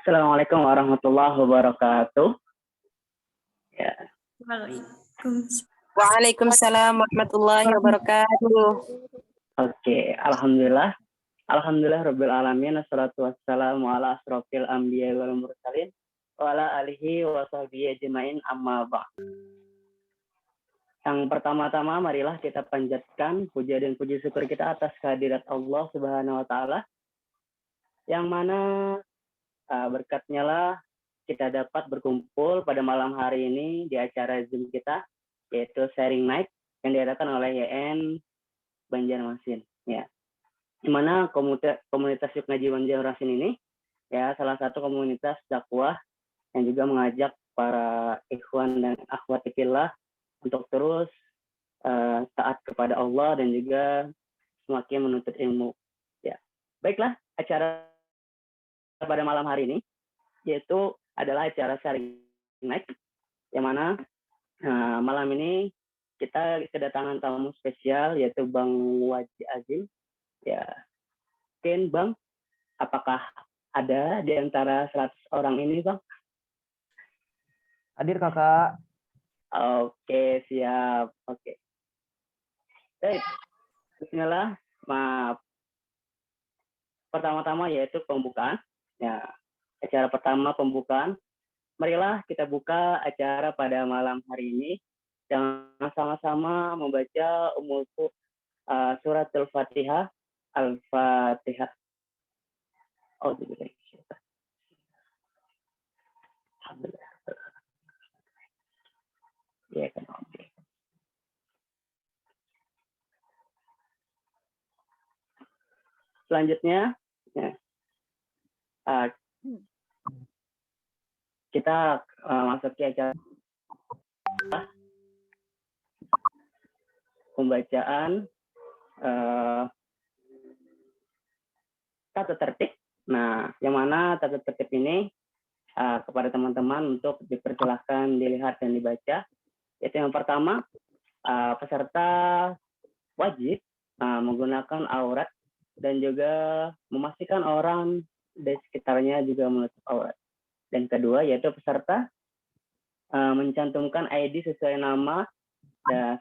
Assalamualaikum warahmatullahi wabarakatuh. Ya, Waalaikumsalam. Waalaikumsalam warahmatullahi wabarakatuh. oke. Alhamdulillah. Alhamdulillah Rabbil Alamin. Assalatu wassalamu ala asrofil anbiya wal mursalin. Wa ala alihi wa sahbihi ajma'in amma ba'd. Yang pertama-tama marilah kita panjatkan puja dan puji syukur kita atas kehadirat Allah Subhanahu wa taala, yang mana berkatnya lah kita dapat berkumpul pada malam hari ini di acara Zoom kita, yaitu Sharing Night yang diadakan oleh YN Banjarmasin. Ya, di mana komunitas Yuk Ngaji Banjarmasin ini ya salah satu komunitas dakwah yang juga mengajak para ikhwan dan akhwat fillah untuk terus taat kepada Allah dan juga semakin menuntut ilmu. Ya, baiklah, acara pada malam hari ini yaitu adalah acara Sharing Night, yang mana malam ini kita kedatangan tamu spesial yaitu Bang Waji Azim. Ya, mungkin Bang, apakah ada di antara 100 orang ini, Bang? Hadir kakak. Oke, siap. Oke. Baik. Bismillah. Maaf. Pertama-tama yaitu pembukaan. Ya, acara pertama pembukaan. Marilah kita buka acara pada malam hari ini dengan sama-sama membaca suratul Fatihah. Al-Fatihah. Alhamdulillah. Ya kan. Selanjutnya, ya, kita masuk ke acara pembacaan tata tertib. Nah, yang mana tata tertib ini kepada teman-teman untuk dipersilahkan dilihat dan dibaca. Itu yang pertama, peserta wajib menggunakan aurat dan juga memastikan orang di sekitarnya juga menutup aurat. Dan kedua, yaitu peserta mencantumkan ID sesuai nama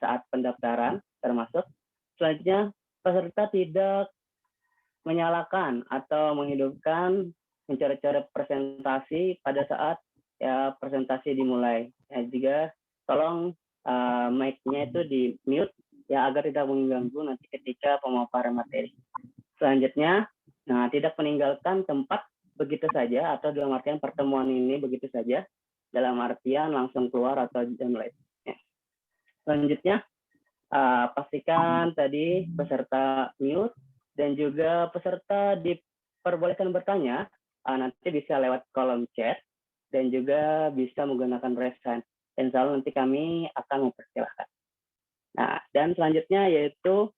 saat pendaftaran termasuk. Selanjutnya, peserta tidak menyalakan atau menghidupkan mencoret-coret presentasi pada saat ya presentasi dimulai. Ya, juga tolong mic-nya itu di mute ya agar tidak mengganggu nanti ketika pemaparan materi. Selanjutnya, tidak meninggalkan tempat begitu saja atau dalam artian pertemuan ini begitu saja, dalam artian langsung keluar atau jam lain. Ya. Selanjutnya, pastikan tadi peserta mute dan juga peserta diperbolehkan bertanya nanti bisa lewat kolom chat dan juga bisa menggunakan raise hand. Insya Allah nanti kami akan mempersilahkan. Nah, dan selanjutnya yaitu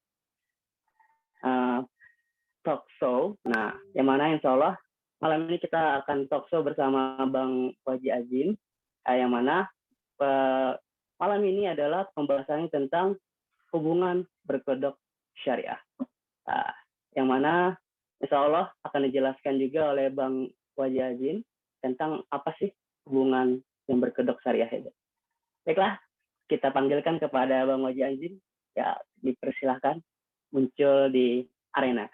talk show. Nah, yang mana insya Allah malam ini kita akan talk show bersama Bang Waji Azim, yang mana malam ini adalah pembahasannya tentang hubungan berkedok syariah. Yang mana insya Allah akan dijelaskan juga oleh Bang Waji Azim tentang apa sih hubungan yang berkedok syariah itu. Baiklah, kita panggilkan kepada Bang Waji Azim. Ya, dipersilahkan muncul di arena.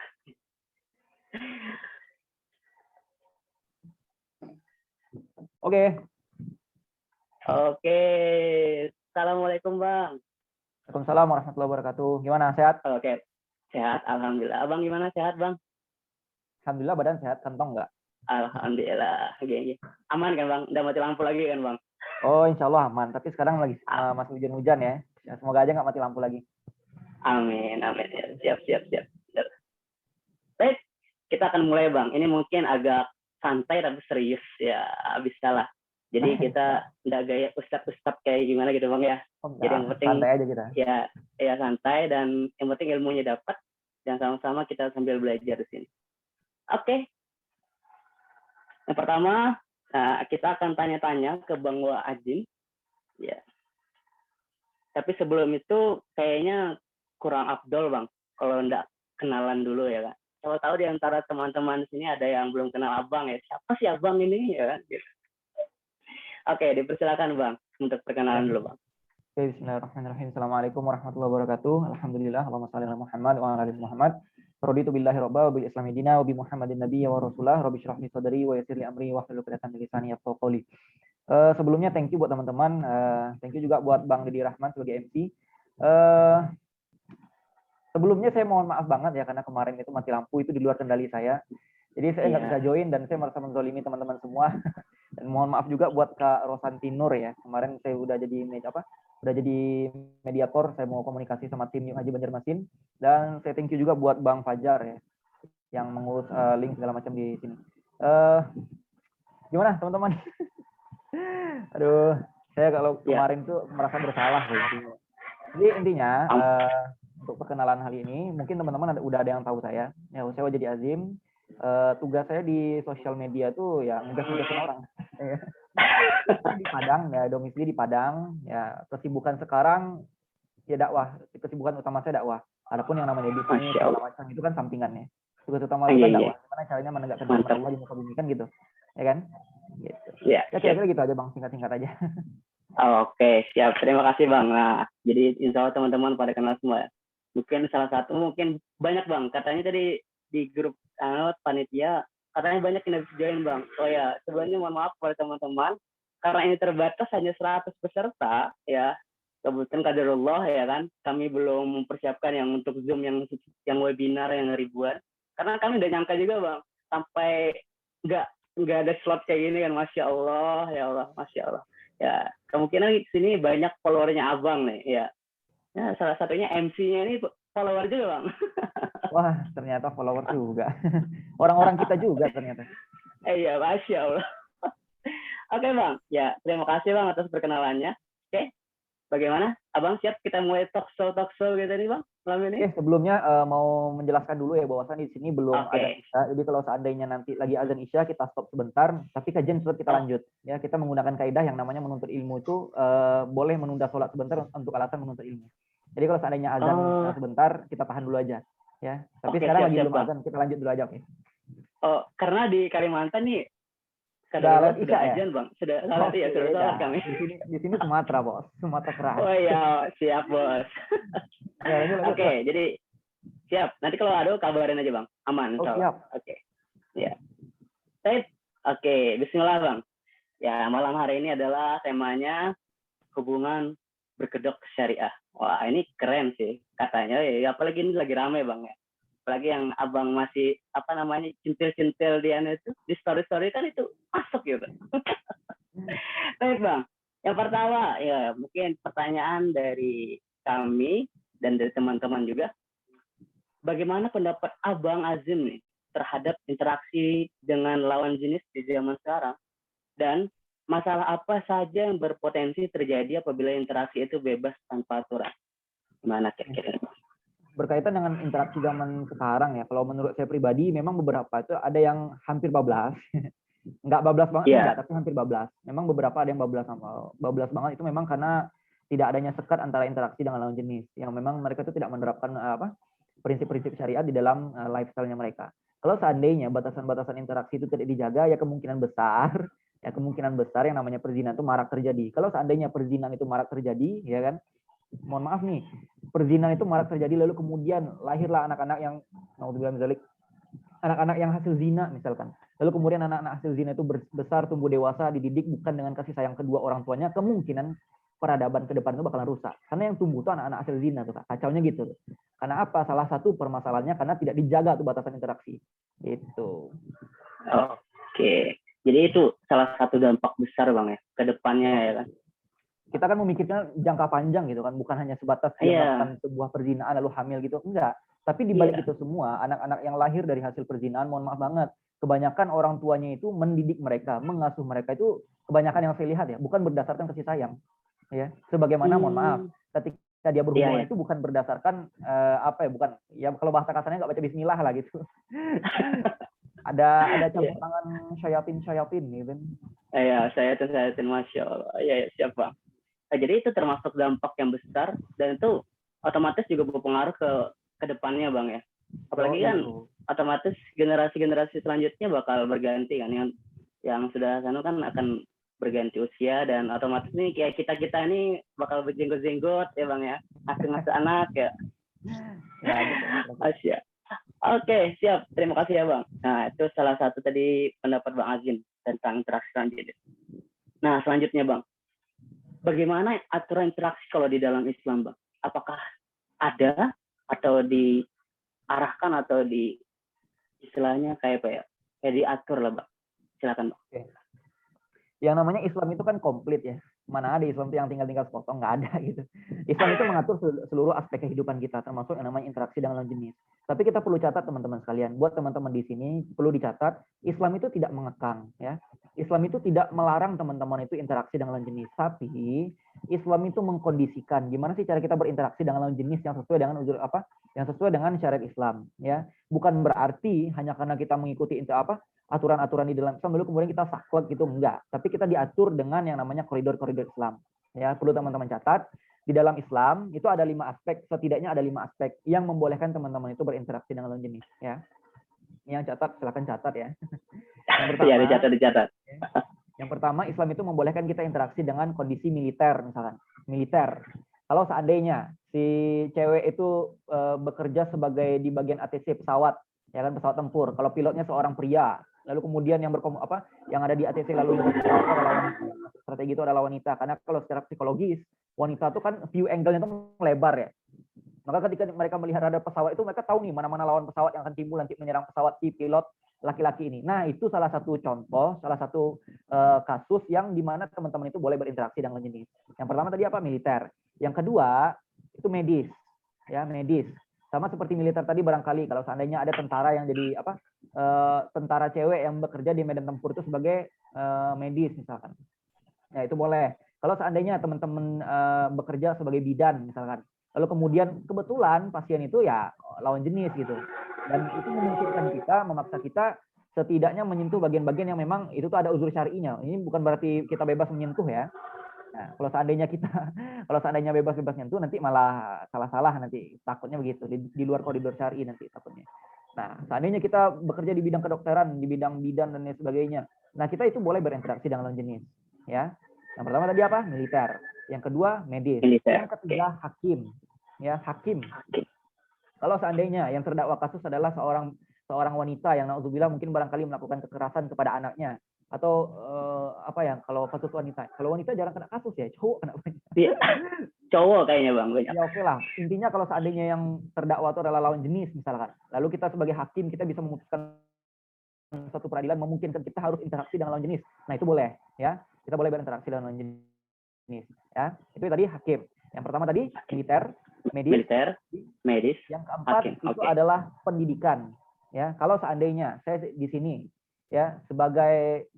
Oke. Assalamualaikum Bang. Waalaikumsalam warahmatullahi wabarakatuh. Gimana, sehat? Oke, sehat. Alhamdulillah. Abang gimana, sehat Bang? Alhamdulillah, badan sehat, kantong enggak? Alhamdulillah. Oke. Aman kan Bang? Udah mati lampu lagi kan Bang? Oh, insya Allah aman. Tapi sekarang lagi masih hujan-hujan ya. Semoga aja nggak mati lampu lagi. Amin, amin. Ya, siap. Baik, kita akan mulai Bang. Ini mungkin agak santai tapi serius ya, bisa lah. Jadi kita nggak gaya ustad kayak gimana gitu Bang ya. Jadi yang penting santai aja kita. Ya santai, dan yang penting ilmunya dapat dan sama-sama kita sambil belajar di sini. Oke. Yang pertama, kita akan tanya-tanya ke Bang Waji. Ya. Tapi sebelum itu kayaknya kurang afdol Bang kalau nggak kenalan dulu ya Kak. Siapa tahu di antara teman-teman sini ada yang belum kenal Abang ya. Siapa sih Abang ini ya? Gitu. Oke, dipersilakan Bang untuk perkenalan dulu Bang. Oke, bismillahirrahmanirrahim. Assalamualaikum warahmatullahi wabarakatuh. Alhamdulillah, Allahumma shalli ala Muhammad wa ala ali Muhammad. Raditu billahi rabba wa bil islami dina wa bi Muhammadin nabiyya wa rasulah. Rabbi shrah li sadri wa yassir li amri wa hlul 'uqdatam min lisani yafqahu qawli. Sebelumnya thank you buat teman-teman. Thank you juga buat Bang Didi Rahman sebagai MC. Sebelumnya saya mohon maaf banget ya karena kemarin itu mati lampu itu di luar kendali saya. Jadi saya nggak bisa join dan saya merasa menzolimi teman-teman semua. Dan mohon maaf juga buat Kak Rosanti Nur ya. Kemarin saya udah jadi mediator, saya mau komunikasi sama tim Yuk Haji Banjarmasin. Dan saya thank you juga buat Bang Fajar ya yang mengurus link segala macam di sini. Gimana teman-teman? Aduh, saya kalau kemarin tuh merasa bersalah intinya. Jadi intinya untuk perkenalan hal ini, mungkin teman-teman udah ada yang tahu saya. Ya, saya Wajdi Azim. Tugas saya di sosial media tuh ya ngegas-ngegasin orang. Di Padang, ya domisili di Padang. Ya kesibukan sekarang ya dakwah. Kesibukan utama saya dakwah. Adapun yang namanya editing segala macam itu kan sampingannya. Tugas utama itu kan dakwah. Gimana caranya menegakkan firman Allah di muka bumi kan gitu, ya kan? Gitu. Ya kira-kira gitu aja Bang, singkat-singkat aja. Oke, siap. Terima kasih Bang. Nah, jadi insya Allah teman-teman pada kenal semua. Mungkin salah satu, mungkin banyak Bang. Katanya tadi di grup panitia, katanya banyak yang bisa join Bang. Oh ya, sebelumnya mohon maaf kepada teman-teman. Karena ini terbatas hanya 100 peserta, ya. Kebetulan kaderullah ya kan. Kami belum mempersiapkan yang untuk Zoom yang webinar yang ribuan. Karena kami udah nyangka juga Bang. Sampai nggak ada slot kayak gini kan. Masya Allah, ya Allah, Masya Allah. Ya, kemungkinan di sini banyak followernya Abang nih, ya. Ya, salah satunya MC-nya ini follower juga, Bang. Wah, ternyata follower juga. Orang-orang kita juga ternyata. Iya, Masya Allah. Oke, Bang. Ya, terima kasih, Bang, atas perkenalannya. Oke, bagaimana? Abang siap kita mulai talk show gitu nih, Bang, malam ini? Oke, sebelumnya mau menjelaskan dulu ya bahwasan di sini belum ada Isya. Jadi kalau seandainya nanti lagi azan Isya kita stop sebentar, tapi kajian sholat kita lanjut. Ya, kita menggunakan kaidah yang namanya menuntut ilmu itu boleh menunda sholat sebentar untuk alasan menuntut ilmu. Jadi kalau seandainya azan sebentar, kita tahan dulu aja. Ya, tapi sekarang lagi belum azan, kita lanjut dulu aja, oke. Oh, karena di Kalimantan nih sudah Isya ya? Ajan, Bang. Sudah salat ya, sudah salat kami. Di sini Sumatera, Bos. Sumatera keras. Oh iya, siap, Bos. Oke, jadi siap. Nanti kalau ada kabarin aja, Bang. Aman, insya Allah. Oke. Ya. Oke, bismillah, Bang. Ya, malam hari ini adalah temanya hubungan berkedok syariah. Wah, ini keren sih katanya. Ya, apalagi ini lagi rame, Bang ya. Apalagi yang Abang masih cintil-cintil di story-story kan itu masuk gitu. Baik Bang, yang pertama ya mungkin pertanyaan dari kami dan dari teman-teman juga, bagaimana pendapat Abang Azim nih terhadap interaksi dengan lawan jenis di zaman sekarang, dan masalah apa saja yang berpotensi terjadi apabila interaksi itu bebas tanpa aturan? Gimana kira-kira? Berkaitan dengan interaksi zaman sekarang ya, kalau menurut saya pribadi memang beberapa itu ada yang hampir bablas. Nggak bablas banget, enggak, tapi hampir bablas. Memang beberapa ada yang bablas banget itu memang karena tidak adanya sekat antara interaksi dengan lawan jenis. Yang memang mereka itu tidak menerapkan prinsip-prinsip syariat di dalam lifestyle-nya mereka. Kalau seandainya batasan-batasan interaksi itu tidak dijaga, ya kemungkinan besar yang namanya perzinahan itu marak terjadi. Kalau seandainya perzinahan itu marak terjadi, ya kan, mohon maaf nih, perzinahan itu marak terjadi lalu kemudian lahirlah anak-anak yang anak-anak yang hasil zina misalkan. Lalu kemudian anak-anak hasil zina itu besar, tumbuh dewasa, dididik bukan dengan kasih sayang kedua orang tuanya, kemungkinan peradaban ke depan itu bakalan rusak. Karena yang tumbuh itu anak-anak hasil zina tuh, kacaunya gitu. Karena apa? Salah satu permasalahannya karena tidak dijaga tuh batasan interaksi. Gitu. Oke. Jadi itu salah satu dampak besar Bang ya ke depannya ya kan. Kita kan memikirkan jangka panjang gitu kan, bukan hanya sebatas melakukan sebuah perzinahan lalu hamil gitu, enggak. Tapi di balik itu semua, anak-anak yang lahir dari hasil perzinahan, mohon maaf banget, kebanyakan orang tuanya itu mendidik mereka, mengasuh mereka itu kebanyakan yang saya lihat ya, bukan berdasarkan kasih sayang. Ya, sebagaimana mohon maaf, ketika dia berhubungan itu bukan berdasarkan bukan ya kalau bahasa kasarnya nggak baca bismillah lah gitu. ada campur tangan syayatin gitu. Iya, syayatin Masya Allah. Iya, siap Bang. Nah, jadi itu termasuk dampak yang besar dan itu otomatis juga berpengaruh ke depannya Bang ya. Apalagi kan otomatis generasi-generasi selanjutnya bakal berganti kan, yang sudah sana kan akan berganti usia, dan otomatis nih kayak kita ini bakal berjenggot-jenggot ya Bang ya, ngasih anak ya. Ya, gitu. Asia. Oke, siap. Terima kasih ya Bang. Nah, itu salah satu tadi pendapat Bang Azin tentang interaksi selanjutnya. Nah, selanjutnya Bang, bagaimana aturan interaksi kalau di dalam Islam Bang? Apakah ada atau diarahkan atau di istilahnya kayak apa ya? Kayak diatur lah Bang. Silakan Bang. Oke. Yang namanya Islam itu kan komplit ya. Mana ada Islam itu yang tinggal sepotong, nggak ada gitu. Islam itu mengatur seluruh aspek kehidupan kita, termasuk yang namanya interaksi dengan lawan jenis. Tapi kita perlu catat teman-teman sekalian, buat teman-teman di sini perlu dicatat, Islam itu tidak mengekang ya. Islam itu tidak melarang teman-teman itu interaksi dengan lawan jenis, tapi Islam itu mengkondisikan gimana sih cara kita berinteraksi dengan lawan jenis yang sesuai dengan yang sesuai dengan syariat Islam ya. Bukan berarti hanya karena kita mengikuti aturan-aturan di dalam Islam lalu kemudian kita saklek gitu, enggak, tapi kita diatur dengan yang namanya koridor-koridor Islam ya. Perlu teman-teman catat, di dalam Islam itu ada 5 aspek, setidaknya ada 5 aspek yang membolehkan teman-teman itu berinteraksi dengan lawan jenis ya. Yang catat silakan catat ya. Yang pertama, ya, dicatat. Yang pertama, Islam itu membolehkan kita interaksi dengan kondisi militer misalkan. Militer. Kalau seandainya si cewek itu bekerja sebagai di bagian ATC pesawat, ya kan, pesawat tempur. Kalau pilotnya seorang pria, lalu kemudian yang ada di ATC lalu strategi itu adalah wanita, karena kalau secara psikologis wanita itu kan view angle-nya itu lebar ya. Maka ketika mereka melihat ada pesawat itu, mereka tahu nih mana-mana lawan pesawat yang akan timbul nanti menyerang pesawat si pilot laki-laki ini. Nah, itu salah satu contoh, salah satu kasus yang dimana teman-teman itu boleh berinteraksi dengan jenis. Yang pertama tadi apa? Militer. Yang kedua itu medis, ya medis. Sama seperti militer tadi barangkali kalau seandainya ada tentara yang jadi tentara cewek yang bekerja di medan tempur itu sebagai medis misalkan. Ya itu boleh. Kalau seandainya teman-teman bekerja sebagai bidan misalkan, lalu kemudian kebetulan pasien itu ya lawan jenis gitu, dan itu memungkinkan kita, memaksa kita setidaknya menyentuh bagian-bagian yang memang itu tuh ada uzur syar'inya. Ini bukan berarti kita bebas menyentuh ya. Nah, kalau seandainya bebas-bebas nyentuh nanti malah salah-salah, nanti takutnya begitu, di luar koridor syar'i nanti takutnya. Nah, seandainya kita bekerja di bidang kedokteran, di bidang bidan dan lain sebagainya, nah kita itu boleh berinteraksi dengan lawan jenis ya. Yang pertama tadi apa? Militer. Yang kedua medis. Yang ketiga hakim. Ya, hakim. Kalau seandainya yang terdakwa kasus adalah seorang wanita yang naudzubillah mungkin barangkali melakukan kekerasan kepada anaknya, atau kalau kasus wanita. Kalau wanita jarang kena kasus ya, cowok kena banyak. Iya. Cowok kayaknya Bang banyak. Ya oke lah. Intinya kalau seandainya yang terdakwa itu adalah lawan jenis misalkan, lalu kita sebagai hakim kita bisa memutuskan suatu peradilan memungkinkan kita harus interaksi dengan lawan jenis. Nah, itu boleh ya. Kita boleh berinteraksi dengan lawan jenis ya. Itu tadi hakim. Yang pertama tadi militer, medis. Yang keempat hakim. Itu adalah pendidikan ya. Kalau seandainya saya di sini ya sebagai,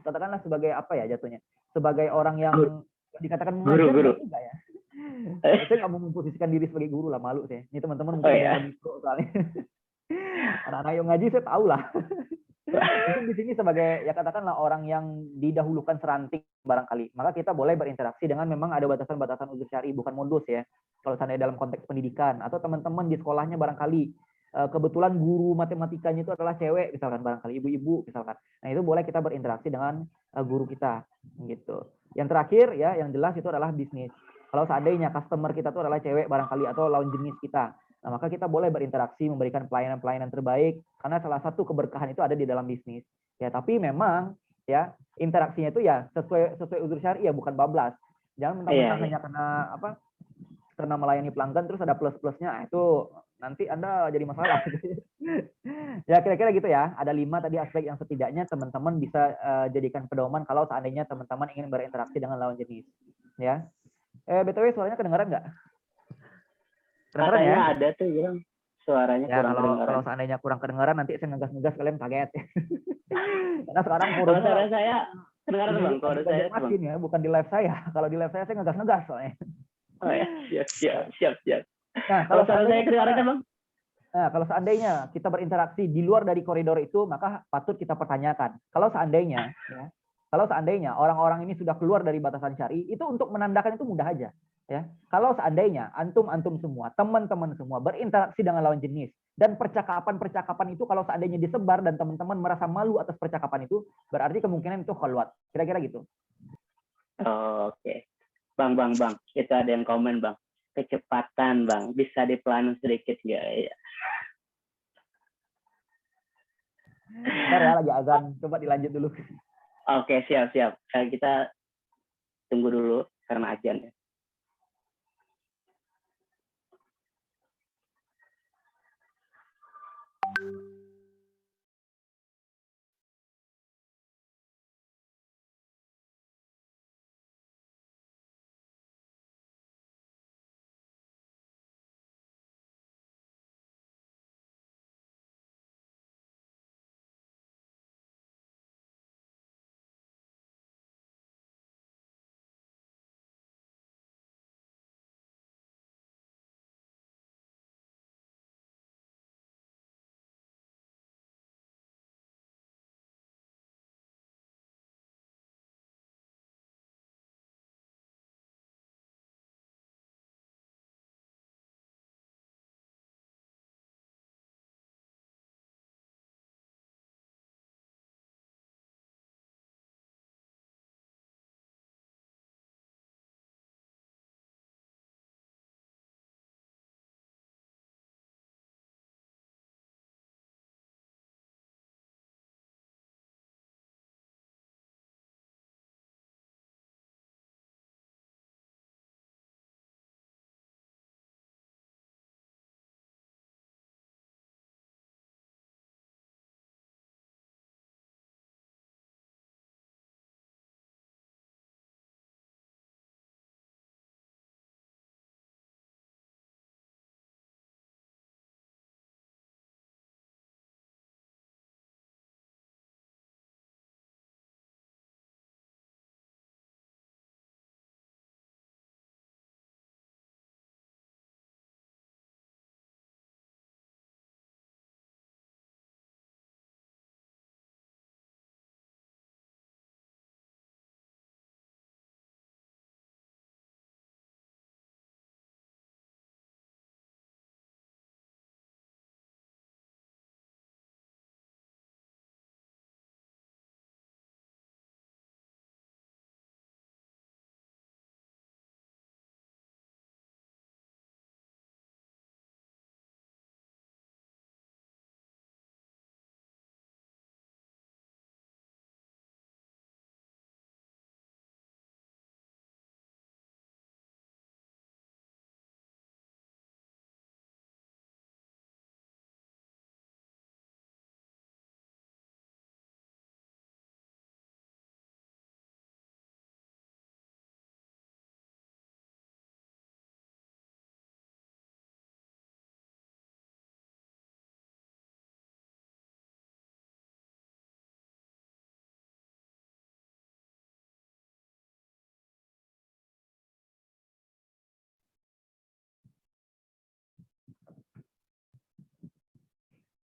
katakanlah sebagai apa ya jatuhnya, sebagai orang yang dikatakan mengajar juga ya. Saya nggak mau memposisikan diri sebagai guru lah, malu saya. Ini teman-teman mungkin yang lebih pro soalnya. Anak-anak yang ngaji saya tahu lah. Mungkin di sini sebagai ya katakanlah orang yang didahulukan seranting barangkali, maka kita boleh berinteraksi dengan memang ada batasan-batasan uzur syar'i, bukan modus ya. Kalau seandainya dalam konteks pendidikan atau teman-teman di sekolahnya barangkali kebetulan guru matematikanya itu adalah cewek misalkan, barangkali ibu-ibu misalkan. Nah, itu boleh kita berinteraksi dengan guru kita gitu. Yang terakhir ya yang jelas itu adalah bisnis. Kalau seandainya customer kita itu adalah cewek barangkali atau lawan jenis kita, nah maka kita boleh berinteraksi, memberikan pelayanan-pelayanan terbaik, karena salah satu keberkahan itu ada di dalam bisnis. Ya, tapi memang ya interaksinya itu ya sesuai uzur syar'i ya, bukan bablas. Jangan mentang-mentang hanya karena melayani pelanggan terus ada plus-plusnya, itu nanti Anda jadi masalah. Ya kira-kira gitu ya. Ada 5 tadi aspek yang setidaknya teman-teman bisa jadikan pedoman kalau seandainya teman-teman ingin berinteraksi dengan lawan jenis. Ya. BTW suaranya kedengaran nggak? Kedengaran ya? Ada tuh bilang suaranya ya, kurang kedengaran. Kalau seandainya kurang kedengaran nanti saya ngegas-ngegas kalian kaget. Karena sekarang kalau suara saya kedengaran Bang, kalau saya ya, bukan di live saya. Kalau di live saya ngegas-ngegas soalnya. Oh ya, siap. Nah, kalau suara saya kedengaran Bang? Nah, kalau seandainya kita berinteraksi di luar dari koridor itu, maka patut kita pertanyakan. Kalau seandainya orang-orang ini sudah keluar dari batasan syar'i, itu untuk menandakan itu mudah aja. Ya, kalau seandainya antum semua, teman-teman semua berinteraksi dengan lawan jenis dan percakapan itu kalau seandainya disebar dan teman-teman merasa malu atas percakapan itu, berarti kemungkinan itu khalwat. Kira-kira gitu. Oke. Bang. Itu ada yang komen, Bang. Kecepatan, Bang. Bisa dipelanin sedikit nggak? Ya. Bentar ya, lagi azan. Coba dilanjut dulu. Oke, siap. Kita tunggu dulu karena azan ya.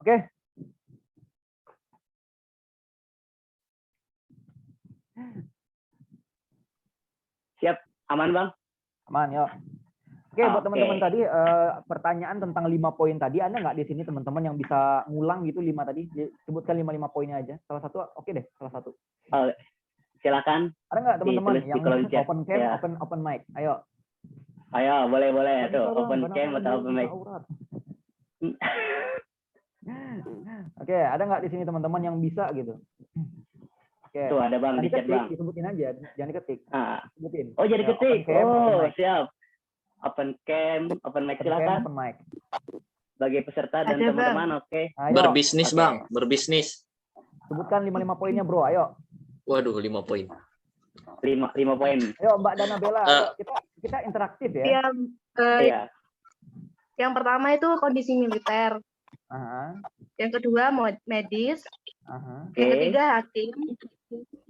Oke. Siap, aman, Bang? Aman, yuk. Oke, buat teman-teman tadi pertanyaan tentang 5 poin tadi, ada nggak di sini teman-teman yang bisa ngulang gitu 5 tadi? Sebutkan 5 poinnya aja. Salah satu, oke deh, salah satu. Silakan. Ada nggak teman-teman yang chat. open cam, ya. open mic? Ayo. Ayo, boleh tuh. Open cam atau open mic. Oke, ada nggak di sini teman-teman yang bisa gitu? Oke. Tuh ada, Bang, di chat, Bang. Disebutin aja, jangan diketik. Sebutin. Oh, jadi ketik. Siap. Open cam, open mic, silakan. Open mic. Bagi peserta dan teman-teman, oke. Berbisnis, Bang, berbisnis. Sebutkan 5 poinnya, Bro. Ayo. Waduh, 5 poin. 5 poin. Ayo, Mbak Dana Bella, kita interaktif ya. Iya. Yang pertama itu kondisi militer. Yang kedua medis. Yang ketiga hakim.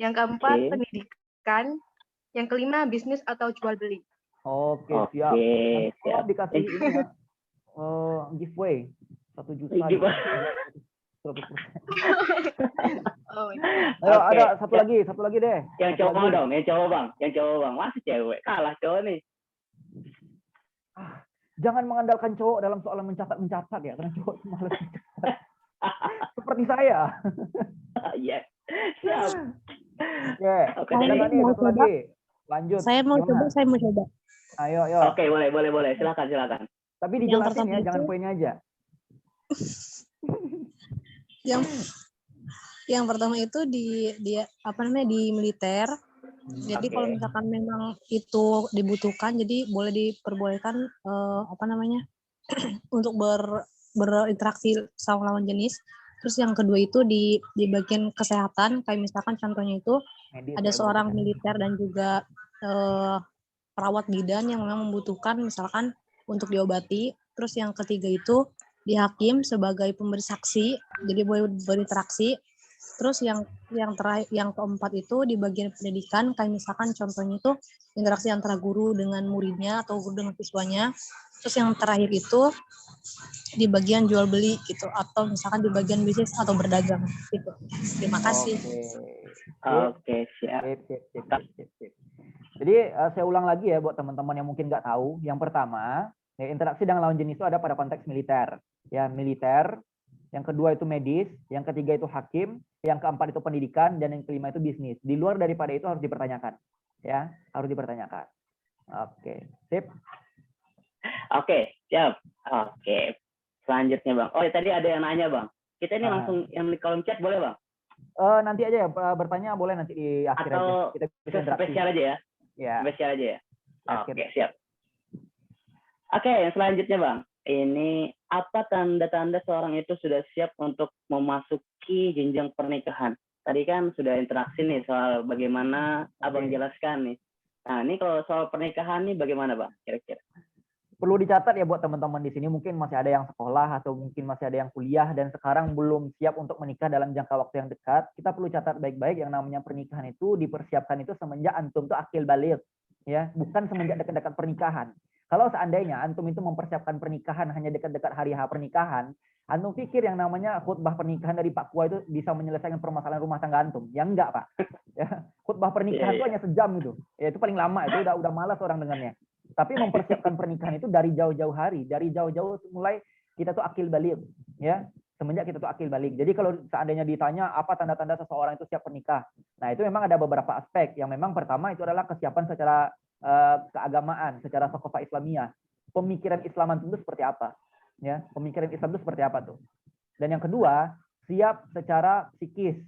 Yang keempat pendidikan. Yang kelima bisnis atau jual beli. Oke, siap. Siap. Dikasih ini ya. Giveaway 1 juta. Ayo, ada satu lagi deh. Yang cowok dong, Bang. Masih cewek, kalah cowok nih. Jangan mengandalkan cowok dalam soal mencatat ya, karena cowok itu malas mencatat. Seperti saya. Iya. Siap. Oke. Oke, Saya Ada nih mau satu coba. lagi. Lanjut. Saya mau coba. Ayo. Oke, boleh. Silakan. Tapi Yang dijelasin pertama ya, jangan itu- poinnya aja. Yang pertama itu di di militer. Jadi Oke. kalau misalkan memang itu dibutuhkan, jadi boleh diperbolehkan untuk berinteraksi sama lawan jenis. Terus yang kedua itu di bagian kesehatan, kayak misalkan contohnya itu Medis ada ya, seorang berarti. militer dan juga perawat bidan yang memang membutuhkan misalkan untuk diobati. Terus yang ketiga itu di hakim sebagai pemberi saksi, jadi boleh berinteraksi. Terus yang terakhir, yang keempat itu di bagian pendidikan, kayak misalkan contohnya itu interaksi antara guru dengan muridnya atau guru dengan siswanya. Terus yang terakhir itu di bagian jual beli gitu, atau misalkan di bagian bisnis atau berdagang gitu. Terima kasih. Oke, siap. Sip. Jadi saya ulang lagi ya buat teman-teman yang mungkin nggak tahu. Yang pertama, ya, interaksi dengan lawan jenis itu ada pada konteks militer. Ya, militer. Yang kedua itu medis, yang ketiga itu hakim, yang keempat itu pendidikan, dan yang kelima itu bisnis. Di luar daripada itu harus dipertanyakan. Ya, harus dipertanyakan. Oke, sip. Oke, siap. Oke. Selanjutnya, Bang. Oh, tadi ada yang nanya, Bang. Kita ini langsung yang di kolom chat boleh, Bang? Nanti aja ya, bertanya boleh nanti di akhir Atau aja. Kita bisa interaksi. spesial aja ya? Ya. Spesial aja ya? Akhir. Oke, siap. Oke, yang selanjutnya, Bang. Ini apa tanda-tanda seorang itu sudah siap untuk memasuki jenjang pernikahan? Tadi kan sudah interaksi nih soal bagaimana Abang jelaskan nih. Nah, ini kalau soal pernikahan nih bagaimana, Bang? Kira-kira. Perlu dicatat ya buat teman-teman di sini, mungkin masih ada yang sekolah atau mungkin masih ada yang kuliah dan sekarang belum siap untuk menikah dalam jangka waktu yang dekat. Kita perlu catat baik-baik yang namanya pernikahan itu dipersiapkan itu semenjak antum tuh akil balik, ya, bukan semenjak dekat-dekat pernikahan. Kalau seandainya antum itu mempersiapkan pernikahan hanya dekat-dekat hari H pernikahan, antum pikir yang namanya khutbah pernikahan dari Pak Kua itu bisa menyelesaikan permasalahan rumah tangga antum? Ya enggak, Pak. Ya, khutbah pernikahan itu hanya sejam itu. Ya, itu paling lama, itu udah malas orang dengannya. Tapi mempersiapkan pernikahan itu dari jauh-jauh hari, dari jauh-jauh mulai kita tuh akil balik, ya. Semenjak kita tuh akil balik. Jadi kalau seandainya ditanya apa tanda-tanda seseorang itu siap menikah, nah itu memang ada beberapa aspek. Yang memang pertama itu adalah kesiapan secara keagamaan, secara sokofah Islamiyah. Pemikiran Islaman itu seperti apa? Ya, pemikiran Islam itu seperti apa tuh? Dan yang kedua, siap secara psikis,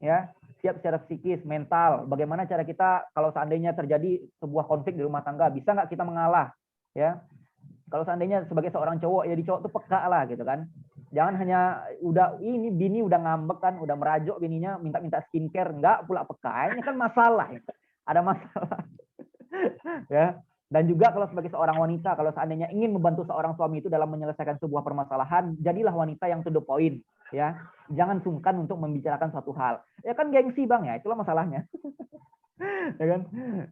ya. Siap secara psikis, mental. Bagaimana cara kita kalau seandainya terjadi sebuah konflik di rumah tangga, bisa nggak kita mengalah, ya? Kalau seandainya sebagai seorang cowok, jadi cowok tuh peka lah gitu kan. Jangan hanya ini bini udah ngambek kan, udah merajuk bininya minta-minta skincare, nggak pula peka. Ini kan masalah, ya. Ada masalah. Ya. Dan juga kalau sebagai seorang wanita, kalau seandainya ingin membantu seorang suami itu dalam menyelesaikan sebuah permasalahan, jadilah wanita yang to the point, ya. Jangan sungkan untuk membicarakan suatu hal. Ya kan gengsi, Bang, ya, itulah masalahnya. Ya kan?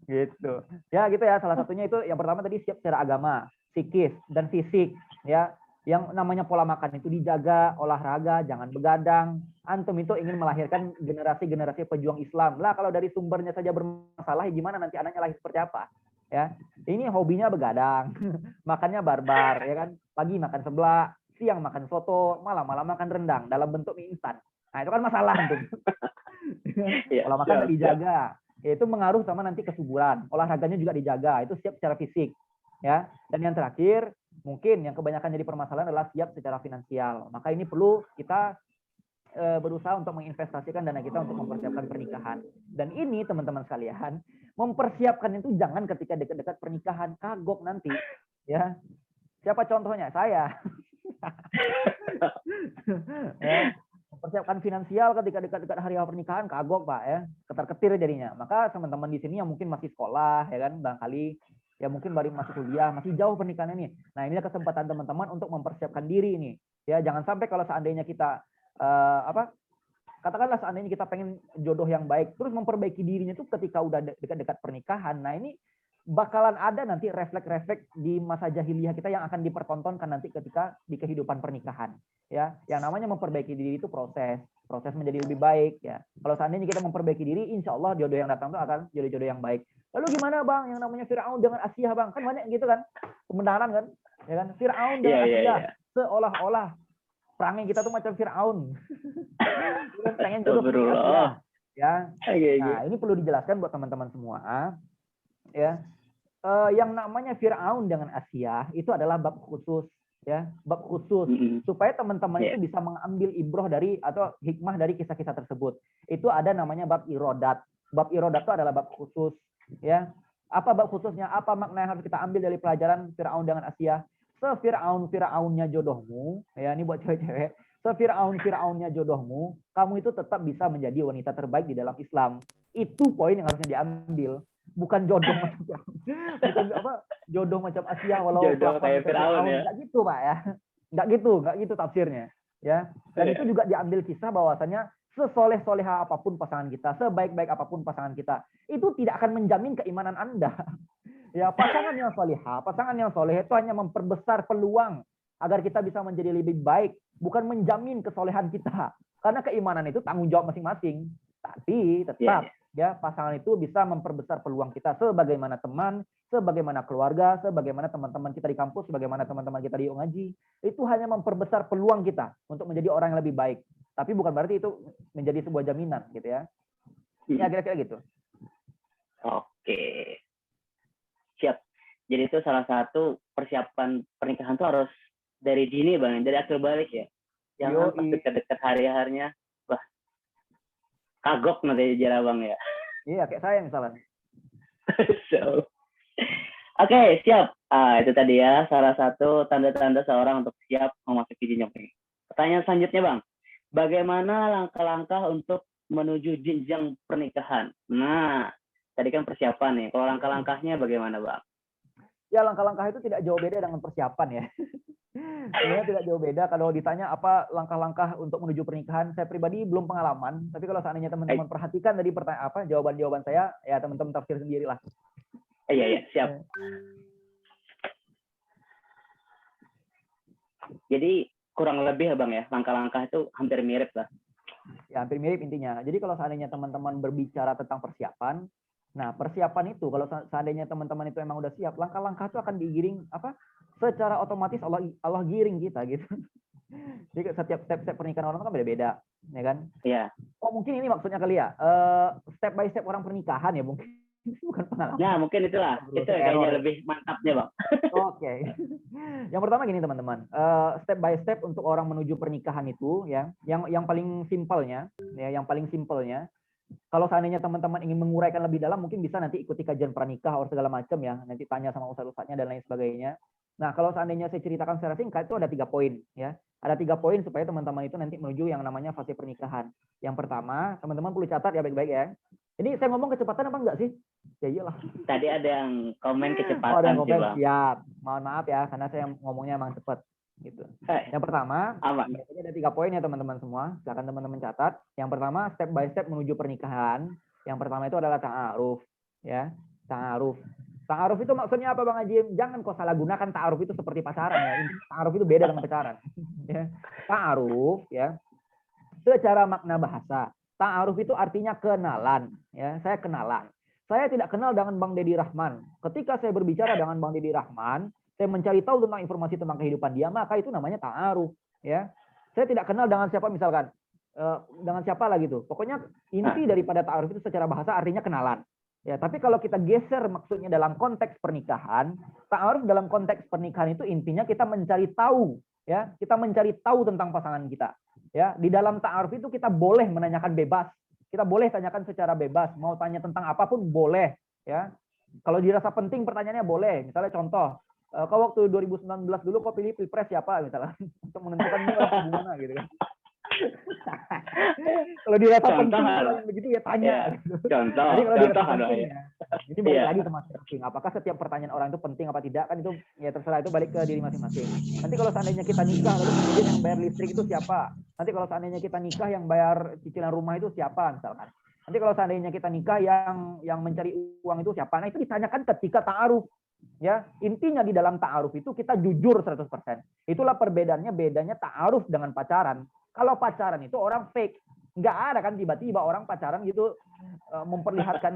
Gitu. Ya gitu ya, salah satunya itu yang pertama tadi siap secara agama, psikis dan fisik, ya. Yang namanya pola makan itu dijaga, olahraga, jangan begadang. Antum itu ingin melahirkan generasi-generasi pejuang Islam. Lah kalau dari sumbernya saja bermasalah, gimana nanti anaknya lahir seperti apa? Ya, ini hobinya begadang, makannya barbar, ya kan? Pagi makan seblak, siang makan soto, malam-malam makan rendang dalam bentuk mie instan. Nah itu kan masalah tuh. Pola makan tidak dijaga, itu mengaruh sama nanti kesuburan. Olahraganya juga dijaga, itu siap secara fisik, ya. Dan yang terakhir, mungkin yang kebanyakan jadi permasalahan adalah siap secara finansial. Maka ini perlu kita berusaha untuk menginvestasikan dana kita untuk mempersiapkan pernikahan. Dan ini teman-teman sekalian, mempersiapkan itu jangan ketika dekat-dekat pernikahan, kagok nanti, ya. Siapa contohnya? Saya. Ya, mempersiapkan finansial ketika dekat-dekat hari pernikahan, kagok, Pak, ya. Ketar-ketir jadinya. Maka teman-teman di sini yang mungkin masih sekolah, ya kan, barangkali ya mungkin baru masuk kuliah, masih jauh pernikahan ini. Nah, inilah kesempatan teman-teman untuk mempersiapkan diri ini. Ya, jangan sampai kalau seandainya kita katakanlah seandainya kita pengen jodoh yang baik, terus memperbaiki dirinya tuh ketika udah dekat-dekat pernikahan. Nah ini bakalan ada nanti refleks-refleks di masa jahiliyah kita yang akan dipertontonkan nanti ketika di kehidupan pernikahan. Ya, yang namanya memperbaiki diri itu proses menjadi lebih baik. Ya, kalau seandainya kita memperbaiki diri, insya Allah jodoh yang datang itu akan jodoh-jodoh yang baik. Lalu gimana bang, yang namanya Firaun dengan Asia bang, kan banyak gitu kan, kebenaran kan, ya kan, Firaun dengan Asia, seolah-olah perangai kita tuh macam Firaun, pengen jodoh Asia. Ya, nah ini perlu dijelaskan buat teman-teman semua. Ya, yang namanya Firaun dengan Asia itu adalah bab khusus, ya, bab khusus supaya teman-teman itu bisa mengambil ibroh dari atau hikmah dari kisah-kisah tersebut. Itu ada namanya bab irodat. Bab irodat itu adalah bab khusus, ya. Apa bab khususnya? Apa makna yang harus kita ambil dari pelajaran Firaun dengan Asia? Firaunnya jodohmu, ya, ini buat cewek-cewek. Firaunnya jodohmu, kamu itu tetap bisa menjadi wanita terbaik di dalam Islam. Itu poin yang harusnya diambil. Bukan jodoh macam bukan jodoh macam Asia walau jodoh kayak Firaun ya. Enggak gitu, Pak ya. Enggak gitu tafsirnya, ya. Dan itu juga diambil kisah bahwasanya sesoleh-soleha apapun pasangan kita, sebaik-baik apapun pasangan kita, itu tidak akan menjamin keimanan Anda. Ya, pasangan yang solehah, pasangan yang soleh itu hanya memperbesar peluang agar kita bisa menjadi lebih baik, bukan menjamin kesolehan kita. Karena keimanan itu tanggung jawab masing-masing. Tapi tetap ya, pasangan itu bisa memperbesar peluang kita sebagaimana teman, sebagaimana keluarga, sebagaimana teman-teman kita di kampus, sebagaimana teman-teman kita di ngaji. Itu hanya memperbesar peluang kita untuk menjadi orang yang lebih baik. Tapi bukan berarti itu menjadi sebuah jaminan gitu ya. Ya kira-kira gitu. Oke. Siap. Jadi itu salah satu persiapan pernikahan tuh harus dari dini Bang, dari akil balik ya. Jangan pas dekat-dekat hari-harinya, wah, kagok nanti jalan Bang ya. Iya, kayak saya misalnya. Oke, siap. Itu tadi ya salah satu tanda-tanda seorang untuk siap memasuki jenjang pernikahan. Pertanyaan selanjutnya Bang, bagaimana langkah-langkah untuk menuju jenjang pernikahan? Nah, tadi kan persiapan nih. Kalau langkah-langkahnya bagaimana Bang? Ya, langkah-langkah itu tidak jauh beda dengan persiapan ya. Sebenarnya tidak jauh beda. Kalau ditanya apa langkah-langkah untuk menuju pernikahan, saya pribadi belum pengalaman. Tapi kalau seandainya teman-teman perhatikan tadi pertanyaan jawaban-jawaban saya, ya teman-teman tafsir sendirilah. Iya, siap. Jadi kurang lebih ya Bang ya, langkah-langkah itu hampir mirip lah. Ya, hampir mirip intinya. Jadi kalau seandainya teman-teman berbicara tentang persiapan, nah persiapan itu kalau seandainya teman-teman itu memang udah siap, langkah-langkah itu akan digiring secara otomatis Allah giring kita gitu. Jadi setiap step pernikahan orang kan beda-beda, ya kan? Iya. Oh mungkin ini maksudnya kali ya, step by step orang pernikahan ya mungkin. Bukan pengalaman. Nah mungkin itulah, itu kayaknya lebih mantapnya Bang. Oke. Yang pertama gini teman-teman, step by step untuk orang menuju pernikahan itu ya, yang paling simpelnya, kalau seandainya teman-teman ingin menguraikan lebih dalam, mungkin bisa nanti ikuti kajian pranikah atau segala macam ya, nanti tanya sama ustadz-ustadznya dan lain sebagainya. Nah kalau seandainya saya ceritakan secara singkat itu ada 3 poin ya, ada 3 poin supaya teman-teman itu nanti menuju yang namanya fase pernikahan. Yang pertama, teman-teman perlu catat ya baik-baik ya. Ini saya ngomong kecepatan apa enggak sih? Ya iyalah. Tadi ada yang komen kecepatan ada yang komen, sih Bang. Siap. Mohon maaf ya, karena saya ngomongnya emang cepat. Gitu. Yang pertama, ada 3 poin ya teman-teman semua. Silakan teman-teman catat. Yang pertama, step by step menuju pernikahan. Yang pertama itu adalah ta'aruf. Ya, ta'aruf. Ta'aruf itu maksudnya apa Bang Ajim? Jangan kau salah gunakan ta'aruf itu seperti pacaran ya. Ta'aruf itu beda dengan pacaran. Ya. Ta'aruf ya. Secara makna bahasa, ta'aruf itu artinya kenalan. Ya, saya kenalan. Saya tidak kenal dengan Bang Deddy Rahman. Ketika saya berbicara dengan Bang Deddy Rahman, saya mencari tahu tentang informasi tentang kehidupan dia, maka itu namanya ta'aruf. Ya, saya tidak kenal dengan siapa misalkan, dengan siapa lah gitu. Pokoknya inti daripada ta'aruf itu secara bahasa artinya kenalan. Ya, tapi kalau kita geser maksudnya dalam konteks pernikahan, ta'aruf dalam konteks pernikahan itu intinya kita mencari tahu. Ya, kita mencari tahu tentang pasangan kita. Ya, di dalam ta'aruf itu kita boleh menanyakan bebas. Kita boleh tanyakan secara bebas, mau tanya tentang apapun boleh, ya. Kalau dirasa penting pertanyaannya boleh. Misalnya contoh, kau waktu 2019 dulu kau pilih pilpres siapa misalnya untuk menentukan gimana gitu kan. Kalau dirasa penting begitu ya tanya. Contoh, jadi kalau dirasa penting, ya. Ini balik lagi ke masing-masing. Apakah setiap pertanyaan orang itu penting apa tidak kan itu ya terserah, itu balik ke diri masing-masing. Nanti kalau seandainya kita nikah lalu kemudian yang bayar listrik itu siapa? Nanti kalau seandainya kita nikah yang bayar cicilan rumah itu siapa misalkan? Nanti kalau seandainya kita nikah yang mencari uang itu siapa? Nah, itu ditanyakan ketika ta'aruf. Ya, intinya di dalam ta'aruf itu kita jujur 100%. Itulah bedanya ta'aruf dengan pacaran. Kalau pacaran itu orang fake. Nggak ada kan tiba-tiba orang pacaran gitu memperlihatkan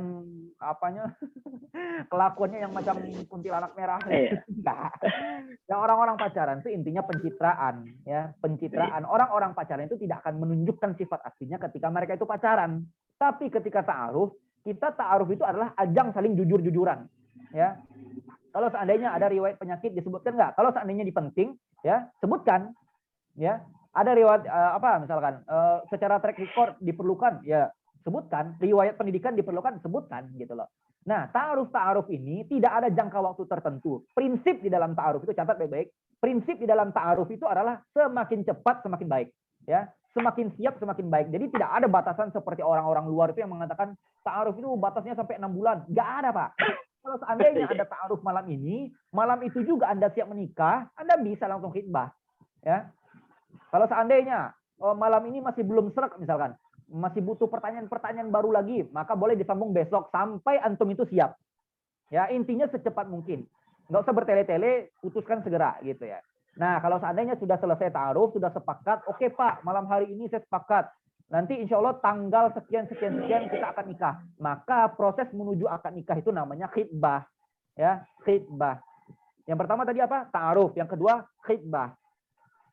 apanya kelakuannya yang macam kuntilanak merah. Enggak. Yang orang-orang pacaran itu intinya pencitraan, ya, pencitraan. Orang-orang pacaran itu tidak akan menunjukkan sifat aslinya ketika mereka itu pacaran. Tapi ketika ta'aruf, ta'aruf itu adalah ajang saling jujur-jujuran, ya. Kalau seandainya ada riwayat penyakit disebutkan nggak? Kalau seandainya dipenting, ya sebutkan, ya. Ada riwayat misalkan secara track record diperlukan, ya sebutkan. Riwayat pendidikan diperlukan, sebutkan gitu loh. Nah, ta'aruf ini tidak ada jangka waktu tertentu. Prinsip di dalam ta'aruf itu, catat baik-baik. Prinsip di dalam ta'aruf itu adalah semakin cepat semakin baik, ya. Semakin siap semakin baik. Jadi tidak ada batasan seperti orang-orang luar itu yang mengatakan ta'aruf itu batasnya sampai 6 bulan. Nggak ada, Pak. Kalau seandainya ada ta'aruf malam ini, malam itu juga Anda siap menikah, Anda bisa langsung khitbah, ya. Kalau seandainya malam ini masih belum serak misalkan, masih butuh pertanyaan-pertanyaan baru lagi, maka boleh disambung besok sampai antum itu siap. Ya, intinya secepat mungkin. Nggak usah bertele-tele, putuskan segera gitu ya. Nah, kalau seandainya sudah selesai ta'aruf, sudah sepakat, oke Pak, malam hari ini saya sepakat. Nanti insya Allah tanggal sekian kita akan nikah. Maka proses menuju akad nikah itu namanya khitbah. Ya, khitbah. Yang pertama tadi apa? Ta'aruf. Yang kedua, khitbah.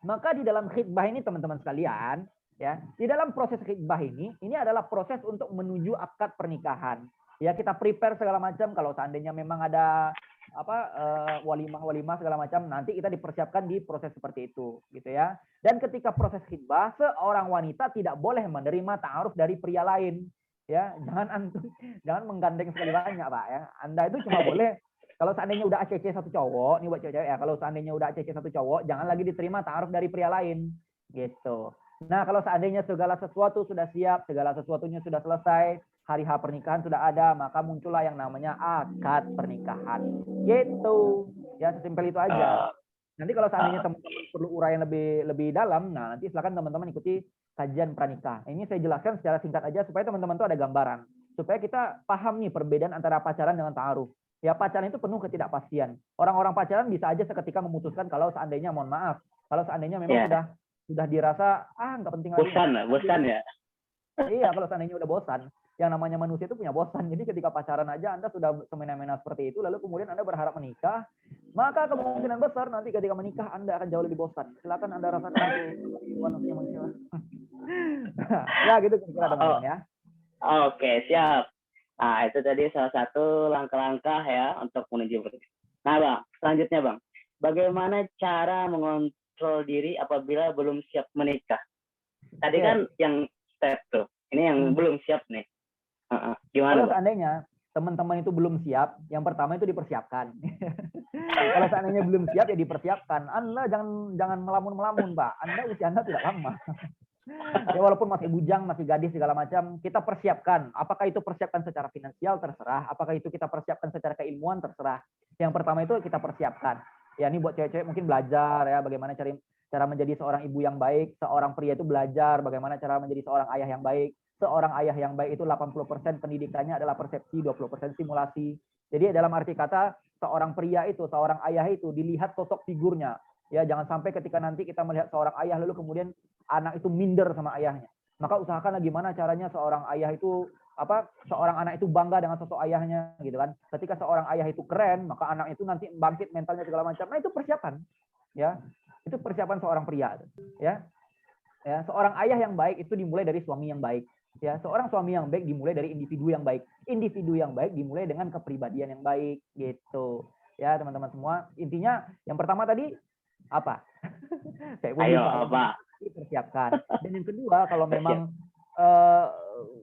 Maka di dalam khitbah ini teman-teman sekalian, ya, di dalam proses khitbah ini adalah proses untuk menuju akad pernikahan. Ya, kita prepare segala macam. Kalau seandainya memang ada walimah segala macam, nanti kita dipersiapkan di proses seperti itu, gitu ya. Dan ketika proses khitbah, seorang wanita tidak boleh menerima ta'aruf dari pria lain, ya. Jangan menggandeng sekali banyak, Pak, ya. Anda itu cuma boleh kalau seandainya udah ACC satu cowok, nih buat cewek ya, kalau seandainya udah ACC satu cowok, jangan lagi diterima ta'aruf dari pria lain, gitu. Nah, kalau seandainya segala sesuatu sudah siap, segala sesuatunya sudah selesai, hari H pernikahan sudah ada, maka muncullah yang namanya akad pernikahan. Gitu. Ya, sesimpel itu aja. Nanti kalau seandainya teman-teman perlu uraian lebih dalam, nah nanti silakan teman-teman ikuti kajian pranikah. Ini saya jelaskan secara singkat aja supaya teman-teman tuh ada gambaran. Supaya kita paham nih perbedaan antara pacaran dengan ta'aruf. Ya, pacaran itu penuh ketidakpastian. Orang-orang pacaran bisa aja seketika memutuskan kalau seandainya, mohon maaf, kalau seandainya memang sudah dirasa nggak penting lagi. Bosan ya. Iya, kalau seandainya udah bosan. Yang namanya manusia itu punya bosan. Jadi ketika pacaran aja Anda sudah semena-mena seperti itu, lalu kemudian Anda berharap menikah, maka kemungkinan besar nanti ketika menikah Anda akan jauh lebih bosan. Silakan Anda rasakan itu manusia. Ya, gitu kira-kira teman-teman ya. Oke, siap. Nah, itu tadi salah satu langkah-langkah ya untuk menuju pernikahan. Nah, Bang, selanjutnya Bang, bagaimana cara mengontrol diri apabila belum siap menikah? Tadi kan yang step tuh, ini yang belum siap nih. Gimana? Kalau seandainya teman-teman itu belum siap, yang pertama itu dipersiapkan. Kalau seandainya belum siap ya dipersiapkan. Anda jangan melamun-melamun, Pak. Usia Anda tidak lama. Ya, walaupun masih bujang, masih gadis segala macam, kita persiapkan. Apakah itu persiapkan secara finansial, terserah. Apakah itu kita persiapkan secara keilmuan, terserah. Yang pertama itu kita persiapkan. Ya, ini buat cewek-cewek mungkin belajar ya bagaimana cara menjadi seorang ibu yang baik. Seorang pria itu belajar bagaimana cara menjadi seorang ayah yang baik. Seorang ayah yang baik itu 80% pendidikannya adalah persepsi, 20% simulasi. Jadi dalam arti kata seorang pria itu, seorang ayah itu dilihat sosok figurnya. Ya, jangan sampai ketika nanti kita melihat seorang ayah lalu kemudian anak itu minder sama ayahnya. Maka usahakan gimana caranya seorang ayah itu seorang anak itu bangga dengan sosok ayahnya gitu kan. Ketika seorang ayah itu keren, maka anak itu nanti bangkit mentalnya segala macam. Nah, itu persiapan. Ya. Itu persiapan seorang pria, ya. Ya, seorang ayah yang baik itu dimulai dari suami yang baik. Ya, seorang suami yang baik dimulai dari individu yang baik. Individu yang baik dimulai dengan kepribadian yang baik gitu. Ya, teman-teman semua. Intinya yang pertama tadi apa? Apa? Dipersiapkan. Dan yang kedua, kalau memang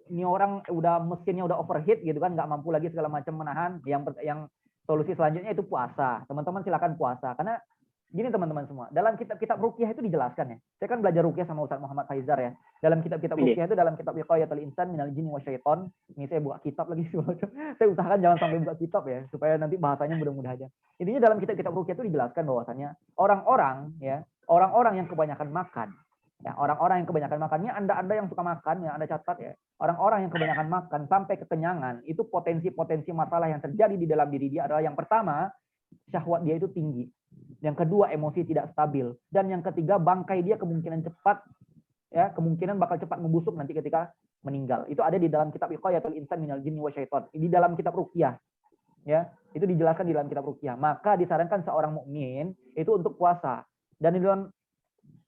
ini orang mesinnya udah overheat gitu kan, nggak mampu lagi segala macam menahan, yang solusi selanjutnya itu puasa. Teman-teman silakan puasa. Karena gini teman-teman semua, dalam kitab ruqyah itu dijelaskan ya. Saya kan belajar ruqyah sama Ustaz Muhammad Faizar ya. Dalam kitab-kitab ruqyah itu, dalam kitab Wiqayatul Insan minal jinni wasyaiton. Ini saya buka kitab lagi. Saya usahakan jangan sampai buka kitab ya, supaya nanti bahasanya mudah-mudah aja. Intinya dalam kitab-kitab ruqyah itu dijelaskan bahwasannya orang-orang yang kebanyakan makan, Ya, orang-orang yang kebanyakan makannya, Anda yang suka makan, ya Anda catat ya. Orang-orang yang kebanyakan makan sampai kekenyangan, itu potensi-potensi masalah yang terjadi di dalam diri dia adalah yang pertama, syahwat dia itu tinggi. Yang kedua, emosi tidak stabil. Dan yang ketiga, bangkai dia kemungkinan cepat, ya kemungkinan bakal cepat membusuk nanti ketika meninggal. Itu ada di dalam kitab Wiqayatul Insan Minal Jinni wa Syaitan. Di dalam kitab Ruqyah. Ya, itu dijelaskan di dalam kitab Ruqyah. Maka disarankan seorang mukmin itu untuk puasa. Dan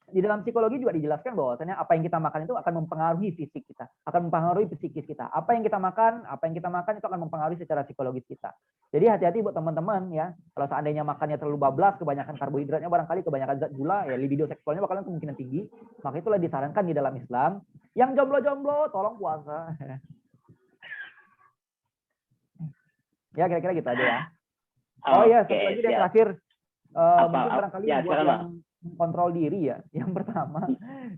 di dalam psikologi juga dijelaskan bahwasanya apa yang kita makan itu akan mempengaruhi fisik kita, akan mempengaruhi psikis kita. Apa yang kita makan itu akan mempengaruhi secara psikologis kita. Jadi hati-hati buat teman-teman ya. Kalau seandainya makannya terlalu bablas, kebanyakan karbohidratnya barangkali kebanyakan zat gula, ya libido seksualnya bakalan kemungkinan tinggi. Maka itulah disarankan di dalam Islam. Yang jomblo-jomblo tolong puasa. Ya kira-kira gitu aja ya. Oh ya, satu lagi yang terakhir. Mungkin barangkali buat yang kontrol diri ya. Yang pertama,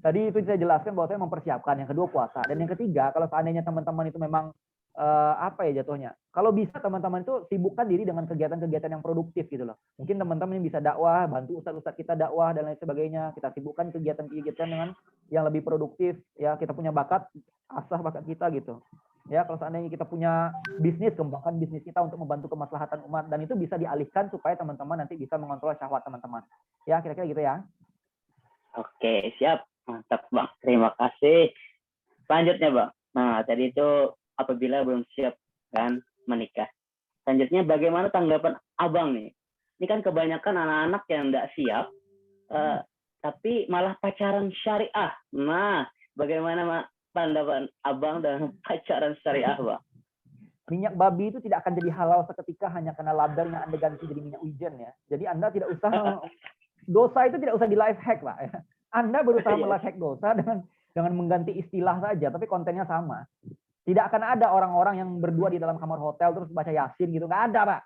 tadi itu saya jelaskan bahwa saya mempersiapkan. Yang kedua puasa. Dan yang ketiga, kalau seandainya teman-teman itu memang apa ya jatuhnya. Kalau bisa teman-teman itu sibukkan diri dengan kegiatan-kegiatan yang produktif gitu loh. Mungkin teman-teman yang bisa dakwah, bantu ustadz-ustadz kita dakwah dan lain sebagainya. Kita sibukkan kegiatan-kegiatan dengan yang lebih produktif. Ya kita punya bakat, asah bakat kita gitu. Ya kalau seandainya kita punya bisnis, kembangkan bisnis kita untuk membantu kemaslahatan umat, dan itu bisa dialihkan supaya teman-teman nanti bisa mengontrol syahwat teman-teman. Ya kira-kira gitu ya. Oke, siap. Mantap Bang, terima kasih. Selanjutnya Bang, nah tadi itu apabila belum siap kan menikah. Selanjutnya bagaimana tanggapan Abang nih? Ini kan kebanyakan anak-anak yang tidak siap, tapi malah pacaran syariah. Nah, bagaimana tanggapan Abang dan pacaran syariah, Bang? Minyak babi itu tidak akan jadi halal seketika hanya karena labernya Anda ganti jadi minyak wijen ya. Jadi Anda tidak usah, dosa itu tidak usah di life hack Pak. Ya. Anda berusaha melife hack dosa dengan mengganti istilah saja, tapi kontennya sama. Tidak akan ada orang-orang yang berdua di dalam kamar hotel terus baca Yasin gitu. Nggak ada Pak.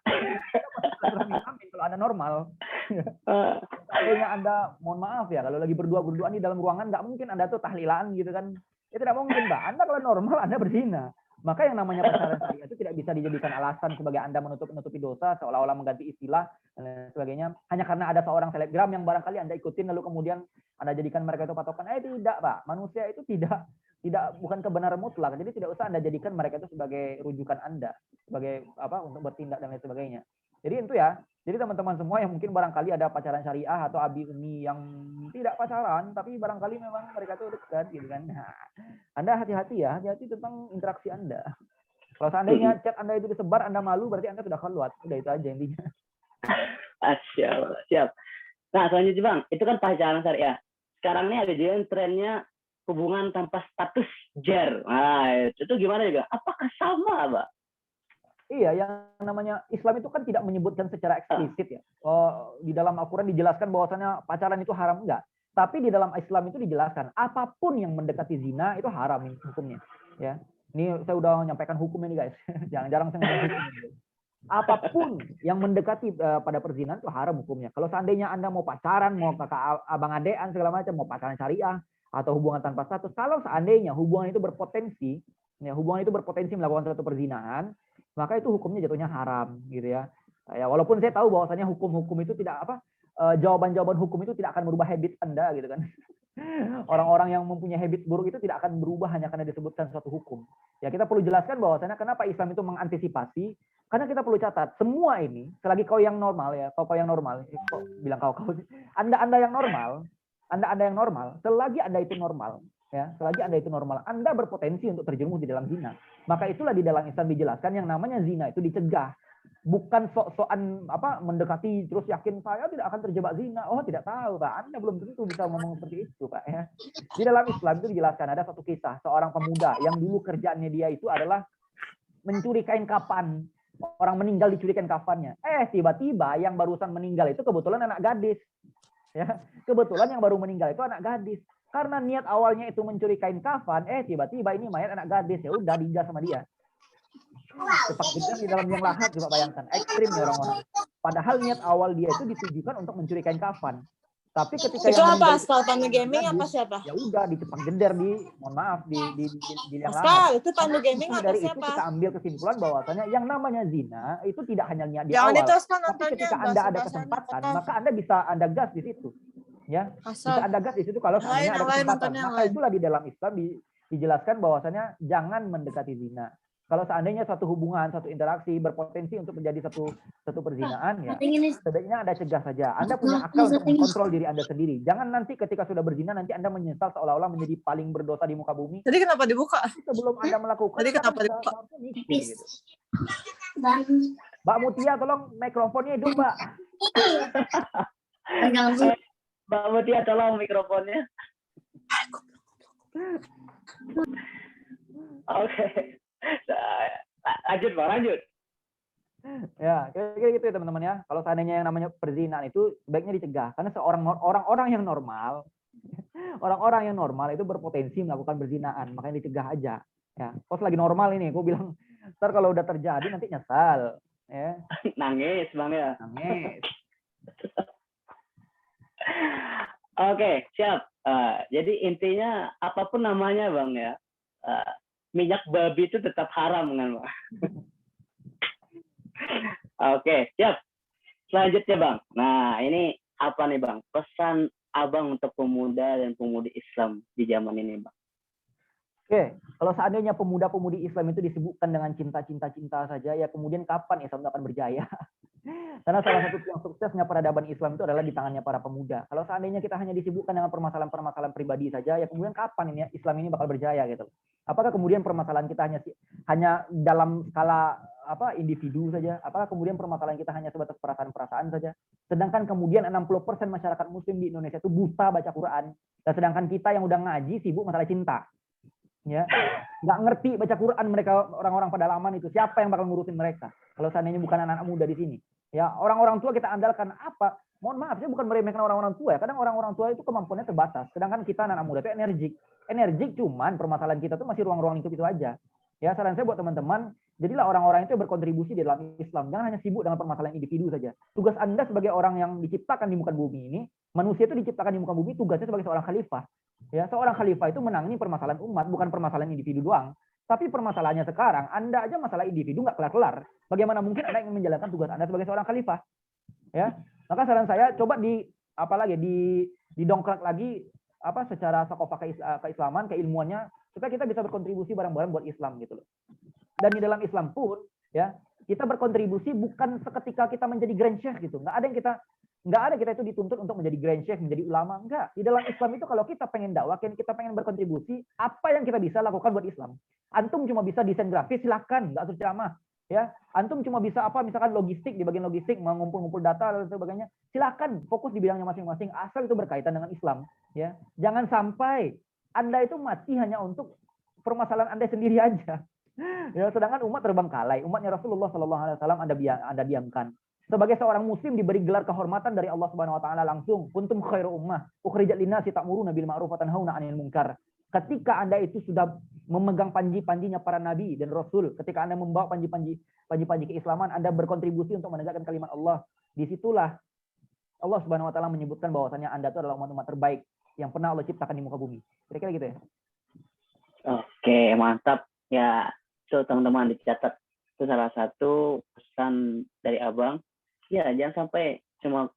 Kalau Anda normal. Seandainya Anda, mohon maaf ya, kalau lagi berdua-berduaan di dalam ruangan, nggak mungkin Anda tuh tahlilan gitu kan. Ya tidak mungkin, Mbak. Anda kalau normal, Anda berzina. Maka yang namanya pacaran syariah itu tidak bisa dijadikan alasan sebagai Anda menutupi dosa, seolah-olah mengganti istilah, dan sebagainya. Hanya karena ada seorang selebgram yang barangkali Anda ikutin, lalu kemudian Anda jadikan mereka itu patokan. Tidak, Pak. Manusia itu bukan kebenaran mutlak. Jadi tidak usah Anda jadikan mereka itu sebagai rujukan Anda. Sebagai untuk bertindak dan lain sebagainya. Jadi itu ya. Jadi teman-teman semua yang mungkin barangkali ada pacaran syariah atau abi umi yang tidak pacaran, tapi barangkali memang mereka itu dekat gitu kan. Nah, Anda hati-hati ya, hati-hati tentang interaksi Anda. Kalau seandainya chat Anda itu disebar, Anda malu, berarti Anda sudah keluar. Udah itu aja intinya. Siap. Nah, selanjutnya Bang, itu kan pacaran syariah. Sekarang ini ada juga trennya hubungan tanpa status jar. Nah, itu gimana juga? Apakah sama, Bang? Iya, yang namanya Islam itu kan tidak menyebutkan secara eksplisit ya. Di dalam Al-Quran dijelaskan bahwasannya pacaran itu haram, enggak. Tapi di dalam Islam itu dijelaskan apapun yang mendekati zina itu haram hukumnya. Ya, ini saya udah menyampaikan hukum ini guys. Jarang-jarang saya ngomong hukum ini. Apapun yang mendekati pada perzinahan itu haram hukumnya. Kalau seandainya Anda mau pacaran, mau kakak abang adean segala macam, mau pacaran syariah atau hubungan tanpa status, kalau seandainya hubungan itu berpotensi melakukan suatu perzinahan, maka itu hukumnya jatuhnya haram gitu ya. Ya walaupun saya tahu bahwasanya hukum-hukum itu tidak jawaban-jawaban hukum itu tidak akan merubah habit Anda gitu kan. Orang-orang yang mempunyai habit buruk itu tidak akan berubah hanya karena disebutkan suatu hukum. Ya kita perlu jelaskan bahwasanya kenapa Islam itu mengantisipasi, karena kita perlu catat semua ini selagi kau yang normal ya, kau yang normal, kok bilang kau Anda yang normal, selagi Anda itu normal. Ya, selagi Anda itu normal, Anda berpotensi untuk terjerumus di dalam zina. Maka itulah di dalam Islam dijelaskan yang namanya zina itu dicegah. Bukan sok-sokan mendekati terus yakin saya tidak akan terjebak zina. Oh, tidak tahu, Pak. Anda belum tentu bisa ngomong seperti itu, Pak ya. Di dalam Islam itu dijelaskan ada satu kisah seorang pemuda yang dulu kerjaannya dia itu adalah mencuri kain kafan. Orang meninggal dicuri kain kafannya. Tiba-tiba yang barusan meninggal itu kebetulan anak gadis. Ya, kebetulan yang baru meninggal itu anak gadis. Karena niat awalnya itu mencuri kain kafan, tiba-tiba ini mayat anak gadis, ya udah diinjak sama dia. Cepat gedang di dalam yang lahat, coba bayangkan, ekstrim nih orang-orang. Padahal niat awal dia itu ditujukan untuk mencuri kain kafan. Tapi ketika itu yang apa? Askal Pandu Gaming apa siapa? Ya udah dicepak gender di yang Askal, lahat. itu Pandu Gaming apa dari siapa? Itu kita ambil kesimpulan bahwasanya yang namanya zina itu tidak hanya niat di Jangan awal. itu Askal Tapi ketika Anda ada kesempatan, maka Anda bisa gas di situ. Ya, Asal. bisa ada gas di situ kalau seandainya ada kesempatan. Maka itulah di dalam Islam dijelaskan bahwasannya jangan mendekati zina. Kalau seandainya suatu hubungan, suatu interaksi berpotensi untuk menjadi satu perzinaan, ya sebaiknya Anda cegah saja. Anda punya akal untuk mengkontrol diri Anda sendiri. Jangan nanti ketika sudah berzina nanti Anda menyesal seolah-olah menjadi paling berdosa di muka bumi. Tadi kenapa dibuka? Sebelum Anda melakukan, Tadi Anda kenapa kan dibuka? seharusnya mikir gitu. Mbak Mutia, tolong mikrofonnya hidup, Mbak. Mbak Mutia, tolong mikrofonnya. Oke. Lanjut, Bang, lanjut. Ya, kira-kira gitu ya teman-teman ya. Kalau seandainya yang namanya perzinahan itu sebaiknya dicegah karena orang-orang yang normal, orang-orang yang normal itu berpotensi melakukan perzinahan, makanya dicegah aja. Ya, pas lagi normal ini, gue bilang, ntar kalau udah terjadi nanti nyesal, ya. Nangis, Bang ya. Nangis. Oke, siap. Jadi intinya apapun namanya, Bang ya, minyak babi itu tetap haram kan, Bang? Oke, siap. Selanjutnya, Bang. Nah, ini apa nih, Bang? Pesan Abang untuk pemuda dan pemudi Islam di zaman ini, Bang. Oke, kalau seandainya pemuda-pemudi Islam itu disebutkan dengan cinta-cinta saja, ya kemudian kapan Islam akan berjaya? Karena salah satu yang suksesnya peradaban Islam itu adalah di tangannya para pemuda. Kalau seandainya kita hanya disibukkan dengan permasalahan-permasalahan pribadi saja, ya kemudian kapan ini Islam ini bakal berjaya gitu? Apakah kemudian permasalahan kita hanya dalam skala individu saja? Apakah kemudian permasalahan kita hanya sebatas perasaan-perasaan saja? Sedangkan kemudian 60% masyarakat Muslim di Indonesia itu buta baca Quran, dan sedangkan kita yang udah ngaji sibuk masalah cinta. Ya, nggak ngerti baca Quran mereka, orang-orang pedalaman itu siapa yang bakal ngurusin mereka kalau seandainya bukan anak-anak muda di sini. Ya, orang-orang tua kita andalkan apa? Mohon maaf, saya bukan meremehkan orang-orang tua ya. Kadang orang-orang tua itu kemampuannya terbatas. Sedangkan kita anak-anak muda itu energik cuman permasalahan kita tuh masih ruang-ruang lingkup itu aja. Ya, saran saya buat teman-teman, jadilah orang-orang itu berkontribusi di dalam Islam. Jangan hanya sibuk dengan permasalahan individu saja. Tugas Anda sebagai orang yang diciptakan di muka bumi ini, manusia itu diciptakan di muka bumi, tugasnya sebagai seorang khalifah. Ya, seorang khalifah itu menangani permasalahan umat, bukan permasalahan individu doang. Tapi permasalahannya sekarang, Anda aja masalah individu nggak kelar-kelar. Bagaimana mungkin Anda ingin menjalankan tugas Anda sebagai seorang khalifah? Ya, maka saran saya coba didongkrak lagi secara sakofah keislaman, keilmuannya, supaya kita bisa berkontribusi bareng-bareng buat Islam gitu loh. Dan di dalam Islam pun, ya kita berkontribusi bukan seketika kita menjadi grand sheikh gitu. Nggak ada kita itu dituntut untuk menjadi grand sheikh, menjadi ulama. Enggak. Di dalam Islam itu kalau kita pengen dakwah, kita pengen berkontribusi, apa yang kita bisa lakukan buat Islam? Antum cuma bisa desain grafis, silakan, nggak harus ceramah. Ya, antum cuma bisa misalkan logistik, di bagian logistik, mengumpul-ngumpul data dan sebagainya. Silakan fokus di bidangnya masing-masing, asal itu berkaitan dengan Islam. Ya, jangan sampai Anda itu mati hanya untuk permasalahan Anda sendiri aja. Ya, sedangkan umat terbengkalai, umatnya Rasulullah SAW Anda diamkan. Sebagai seorang muslim diberi gelar kehormatan dari Allah Subhanahu wa taala langsung, kuntum khairu ummah, ukhrijat linnasi ta'muruna bil ma'ruf wa tanhauna 'anil munkar. Ketika Anda itu sudah memegang panji-panjinya para nabi dan rasul, ketika Anda membawa panji-panji keislaman, Anda berkontribusi untuk menegakkan kalimat Allah. Disitulah Allah Subhanahu wa taala menyebutkan bahwasannya Anda itu adalah umat-umat terbaik yang pernah Allah ciptakan di muka bumi. Kira-kira gitu ya. Oke, mantap. Ya, so teman-teman dicatat. Itu salah satu pesan dari Abang. Ya, jangan sampai cuma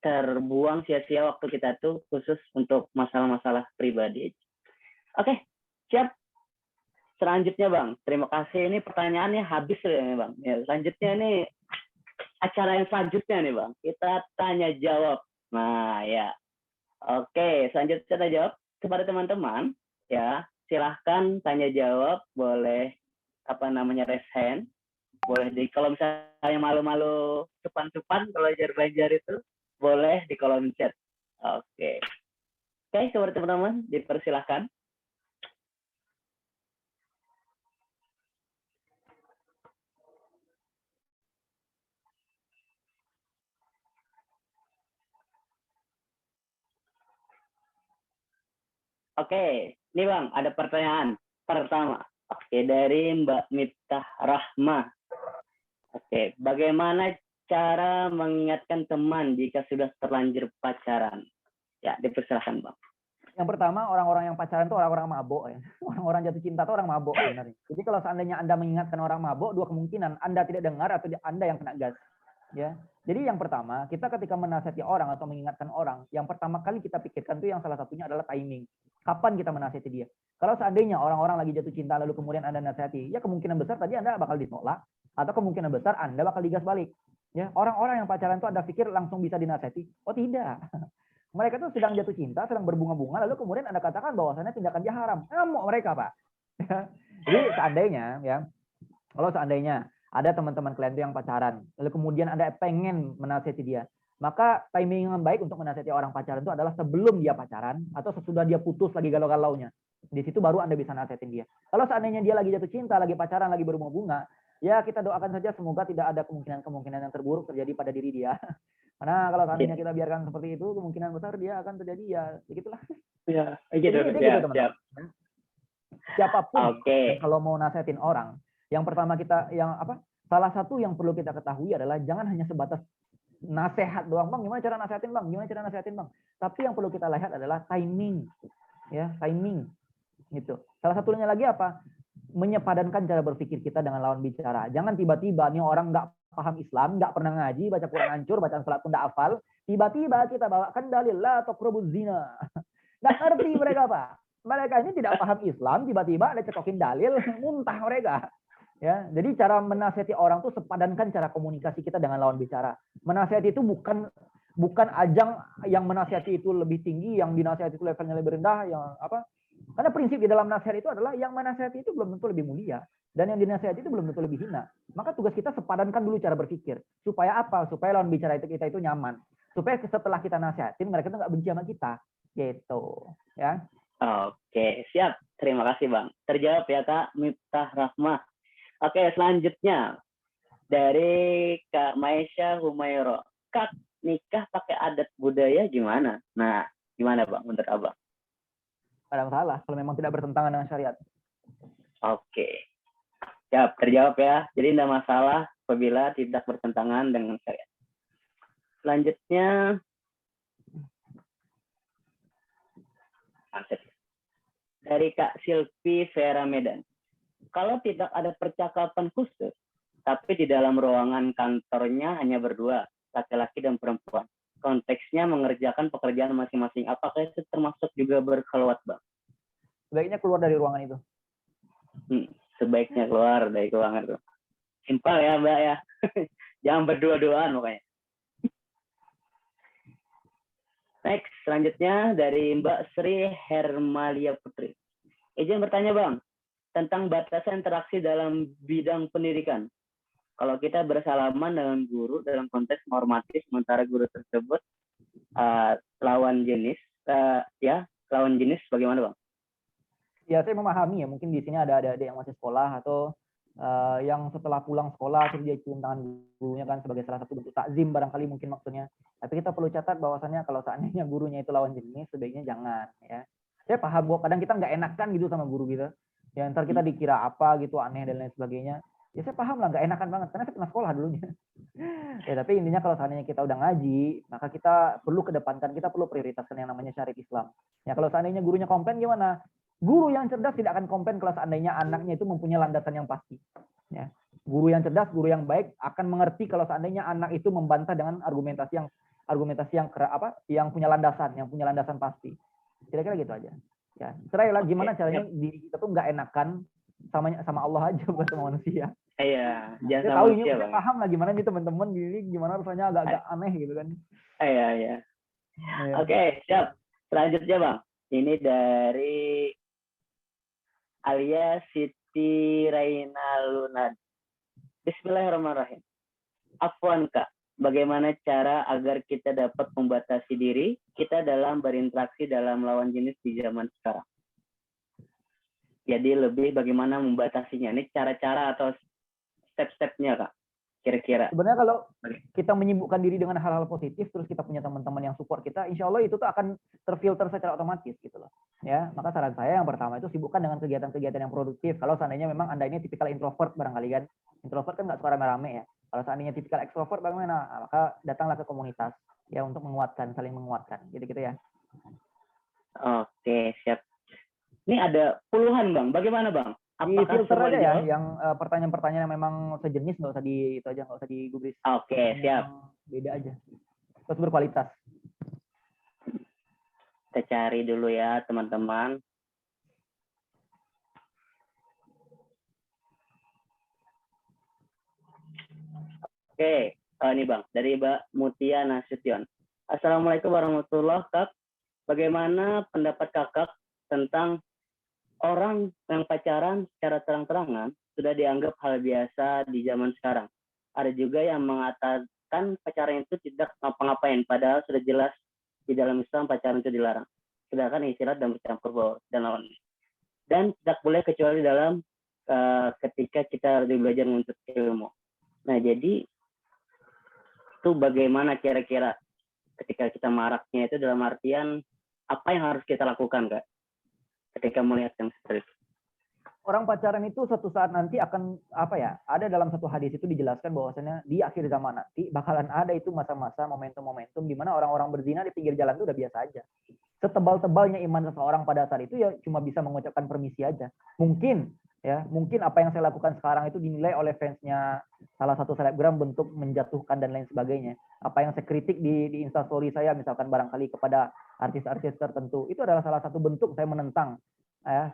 terbuang sia-sia waktu kita tuh khusus untuk masalah-masalah pribadi. Oke, siap. Selanjutnya, Bang. Terima kasih. Ini pertanyaannya habis ya, Bang. Ya, selanjutnya ini acara yang selanjutnya nih, Bang. Kita tanya jawab. Nah, ya. Oke, selanjutnya kita jawab kepada teman-teman. Ya, silahkan tanya jawab. Boleh raise hand. Boleh kalau misalnya malu-malu cepan-cepan kalau belajar itu boleh di kolom chat. Oke, kepada teman-teman dipersilahkan. Oke, ini Bang ada pertanyaan pertama. Oke, dari Mbak Miftah Rahma. Oke, bagaimana cara mengingatkan teman jika sudah terlanjur pacaran? Ya, dipersilakan, Bang. Yang pertama, orang-orang yang pacaran itu orang-orang mabuk ya. Orang-orang jatuh cinta itu orang mabuk sebenarnya. Jadi kalau seandainya Anda mengingatkan orang mabuk, dua kemungkinan Anda tidak dengar atau Anda yang kena gas. Ya. Jadi yang pertama, kita ketika menasihati orang atau mengingatkan orang, yang pertama kali kita pikirkan tuh yang salah satunya adalah timing. Kapan kita menasihati dia? Kalau seandainya orang-orang lagi jatuh cinta lalu kemudian Anda nasihati, ya kemungkinan besar tadi Anda bakal ditolak atau kemungkinan besar Anda bakal digas balik. Ya, orang-orang yang pacaran tuh Anda pikir langsung bisa dinasihati? Oh tidak. Mereka tuh sedang jatuh cinta, sedang berbunga-bunga, lalu kemudian Anda katakan bahwasannya tindakan dia haram. Ngamuk mereka, Pak. Jadi seandainya, ya, kalau seandainya ada teman-teman kalian itu yang pacaran, lalu kemudian Anda pengen menasihati dia, maka timing yang baik untuk menasihati orang pacaran itu adalah sebelum dia pacaran atau sesudah dia putus lagi galau-galaunya. Di situ baru Anda bisa nasihatin dia. Kalau seandainya dia lagi jatuh cinta, lagi pacaran, lagi berbunga-bunga, ya kita doakan saja semoga tidak ada kemungkinan-kemungkinan yang terburuk terjadi pada diri dia. Karena kalau seandainya kita biarkan seperti itu, kemungkinan besar dia akan terjadi ya begitulah. Ya, gitu, Gitu, teman-teman. Siapapun kalau mau nasihatin orang, yang pertama salah satu yang perlu kita ketahui adalah jangan hanya sebatas nasihat doang, Bang, gimana cara nasihatin, Bang? Gimana cara nasihatin, Bang? Tapi yang perlu kita lihat adalah timing. Ya, timing. Gitu. Salah satunya lagi apa? Menyepadankan cara berpikir kita dengan lawan bicara. Jangan tiba-tiba nih orang nggak paham Islam, nggak pernah ngaji, baca Quran hancur, bacaan salat pun nggak hafal, tiba-tiba kita bawakan dalil la taqrabuz zina. Nggak ngerti mereka, Pak. Mereka ini tidak paham Islam, tiba-tiba ada cekokin dalil, muntah mereka. Ya, jadi cara menasihati orang tuh sepadankan cara komunikasi kita dengan lawan bicara. Menasihati itu bukan ajang yang menasihati itu lebih tinggi, yang dinasihati itu levelnya lebih rendah, yang apa? Karena prinsip di dalam nasihat itu adalah yang menasihati itu belum tentu lebih mulia dan yang dinasihati itu belum tentu lebih hina. Maka tugas kita sepadankan dulu cara berpikir. Supaya apa? Supaya lawan bicara kita itu nyaman. Supaya setelah kita nasihatin mereka itu nggak benci sama kita. Gitu, ya. Oke, siap. Terima kasih, Bang. Terjawab ya, Kak Miftah Rahmah. Oke, selanjutnya dari Kak Maisha Humayro. Kak, nikah pakai adat budaya gimana? Nah, gimana, Bang, menurut Abang? Ada masalah kalau memang tidak bertentangan dengan syariat. Oke. Siap, terjawab ya. Jadi tidak masalah apabila tidak bertentangan dengan syariat. Selanjutnya, dari Kak Silvi Vera Medan. Kalau tidak ada percakapan khusus, tapi di dalam ruangan kantornya hanya berdua, laki-laki dan perempuan. Konteksnya mengerjakan pekerjaan masing-masing. Apakah itu termasuk juga berkhalwat, Bang? Sebaiknya keluar dari ruangan itu. Sebaiknya keluar dari ruangan itu. Simpel ya, Mbak ya. Jangan berdua-duaan pokoknya. Next, selanjutnya dari Mbak Sri Hermalia Putri. Izin bertanya, Bang, tentang batasan interaksi dalam bidang pendidikan. Kalau kita bersalaman dengan guru dalam konteks normatif, sementara guru tersebut lawan jenis, lawan jenis, bagaimana, Bang? Ya, saya memahami ya. Mungkin di sini ada adik-adik yang masih sekolah atau yang setelah pulang sekolah terus dia cium tangan gurunya kan sebagai salah satu bentuk takzim barangkali mungkin maksudnya. Tapi kita perlu catat bahwasannya kalau seandainya gurunya itu lawan jenis, sebaiknya jangan ya. Saya paham bahwa kadang kita nggak enakan gitu sama guru gitu. Ya ntar kita dikira apa gitu aneh dan lain sebagainya. Ya saya paham lah nggak enakan banget karena saya pernah sekolah dulunya. Ya tapi intinya kalau seandainya kita udah ngaji, maka kita perlu kedepankan, kita perlu prioritaskan yang namanya syariat Islam. Ya kalau seandainya gurunya komplain gimana? Guru yang cerdas tidak akan komplain kalau seandainya anaknya itu mempunyai landasan yang pasti. Ya. Guru yang cerdas, guru yang baik akan mengerti kalau seandainya anak itu membantah dengan argumentasi yang punya landasan pasti. Kira-kira gitu aja. Ya, serahlah gimana caranya diri kita tuh nggak enakan sama Allah aja bukan sama manusia. Iya, jangan saya sama tahu manusia, ini Bang. paham lah gimana nih teman-teman gini, gimana rasanya agak-agak aneh gitu kan. Iya. Ya. Oke, siap. Selanjutnya, Bang. Ini dari Alia Siti Raina Lunad. Bismillahirrahmanirrahim. Afwan, Kak. Bagaimana cara agar kita dapat membatasi diri kita dalam berinteraksi dalam lawan jenis di zaman sekarang? Jadi lebih bagaimana membatasinya. Ini cara-cara atau step-stepnya, Kak, kira-kira. Sebenarnya kalau kita menyibukkan diri dengan hal-hal positif, terus kita punya teman-teman yang support kita, insya Allah itu tuh akan terfilter secara otomatis gitu loh. Ya, maka saran saya yang pertama itu sibukkan dengan kegiatan-kegiatan yang produktif. Kalau seandainya memang Anda ini tipikal introvert barangkali kan, introvert kan nggak suka rame-rame ya. Kalau seandainya tipikal extrovert bagaimana? Maka datanglah ke komunitas ya untuk menguatkan, saling menguatkan, gitu-gitu ya. Oke, siap. Ini ada puluhan, Bang. Bagaimana, Bang? Apakah filter aja ya, yang pertanyaan-pertanyaan yang memang sejenis nggak usah nggak usah digubris. Oke, siap. beda aja. Terus berkualitas. Kita cari dulu ya teman-teman. Oke, ini Bang, dari Mbak Mutia Nasution. Assalamualaikum warahmatullahi wabarakatuh. Bagaimana pendapat kakak tentang orang yang pacaran secara terang-terangan sudah dianggap hal biasa di zaman sekarang? Ada juga yang mengatakan pacaran itu tidak ngapa-ngapain, padahal sudah jelas di dalam Islam pacaran itu dilarang. Sedangkan istilah dan bercampur baur dan lawan. Dan tidak boleh kecuali dalam ketika kita harus belajar menuntut ilmu. Nah, jadi itu bagaimana kira-kira ketika kita maraknya itu dalam artian apa yang harus kita lakukan, Kak, ketika melihat yang seperti itu? Orang pacaran itu suatu saat nanti akan ada dalam satu hadis itu dijelaskan bahwasanya di akhir zaman nanti bakalan ada itu masa-masa momentum-momentum di mana orang-orang berzina di pinggir jalan itu udah biasa aja. Setebal-tebalnya iman seseorang pada saat itu ya cuma bisa mengucapkan permisi aja. Mungkin apa yang saya lakukan sekarang itu dinilai oleh fansnya salah satu selebgram bentuk menjatuhkan dan lain sebagainya. Apa yang saya kritik di instastory saya misalkan barangkali kepada artis-artis tertentu itu adalah salah satu bentuk saya menentang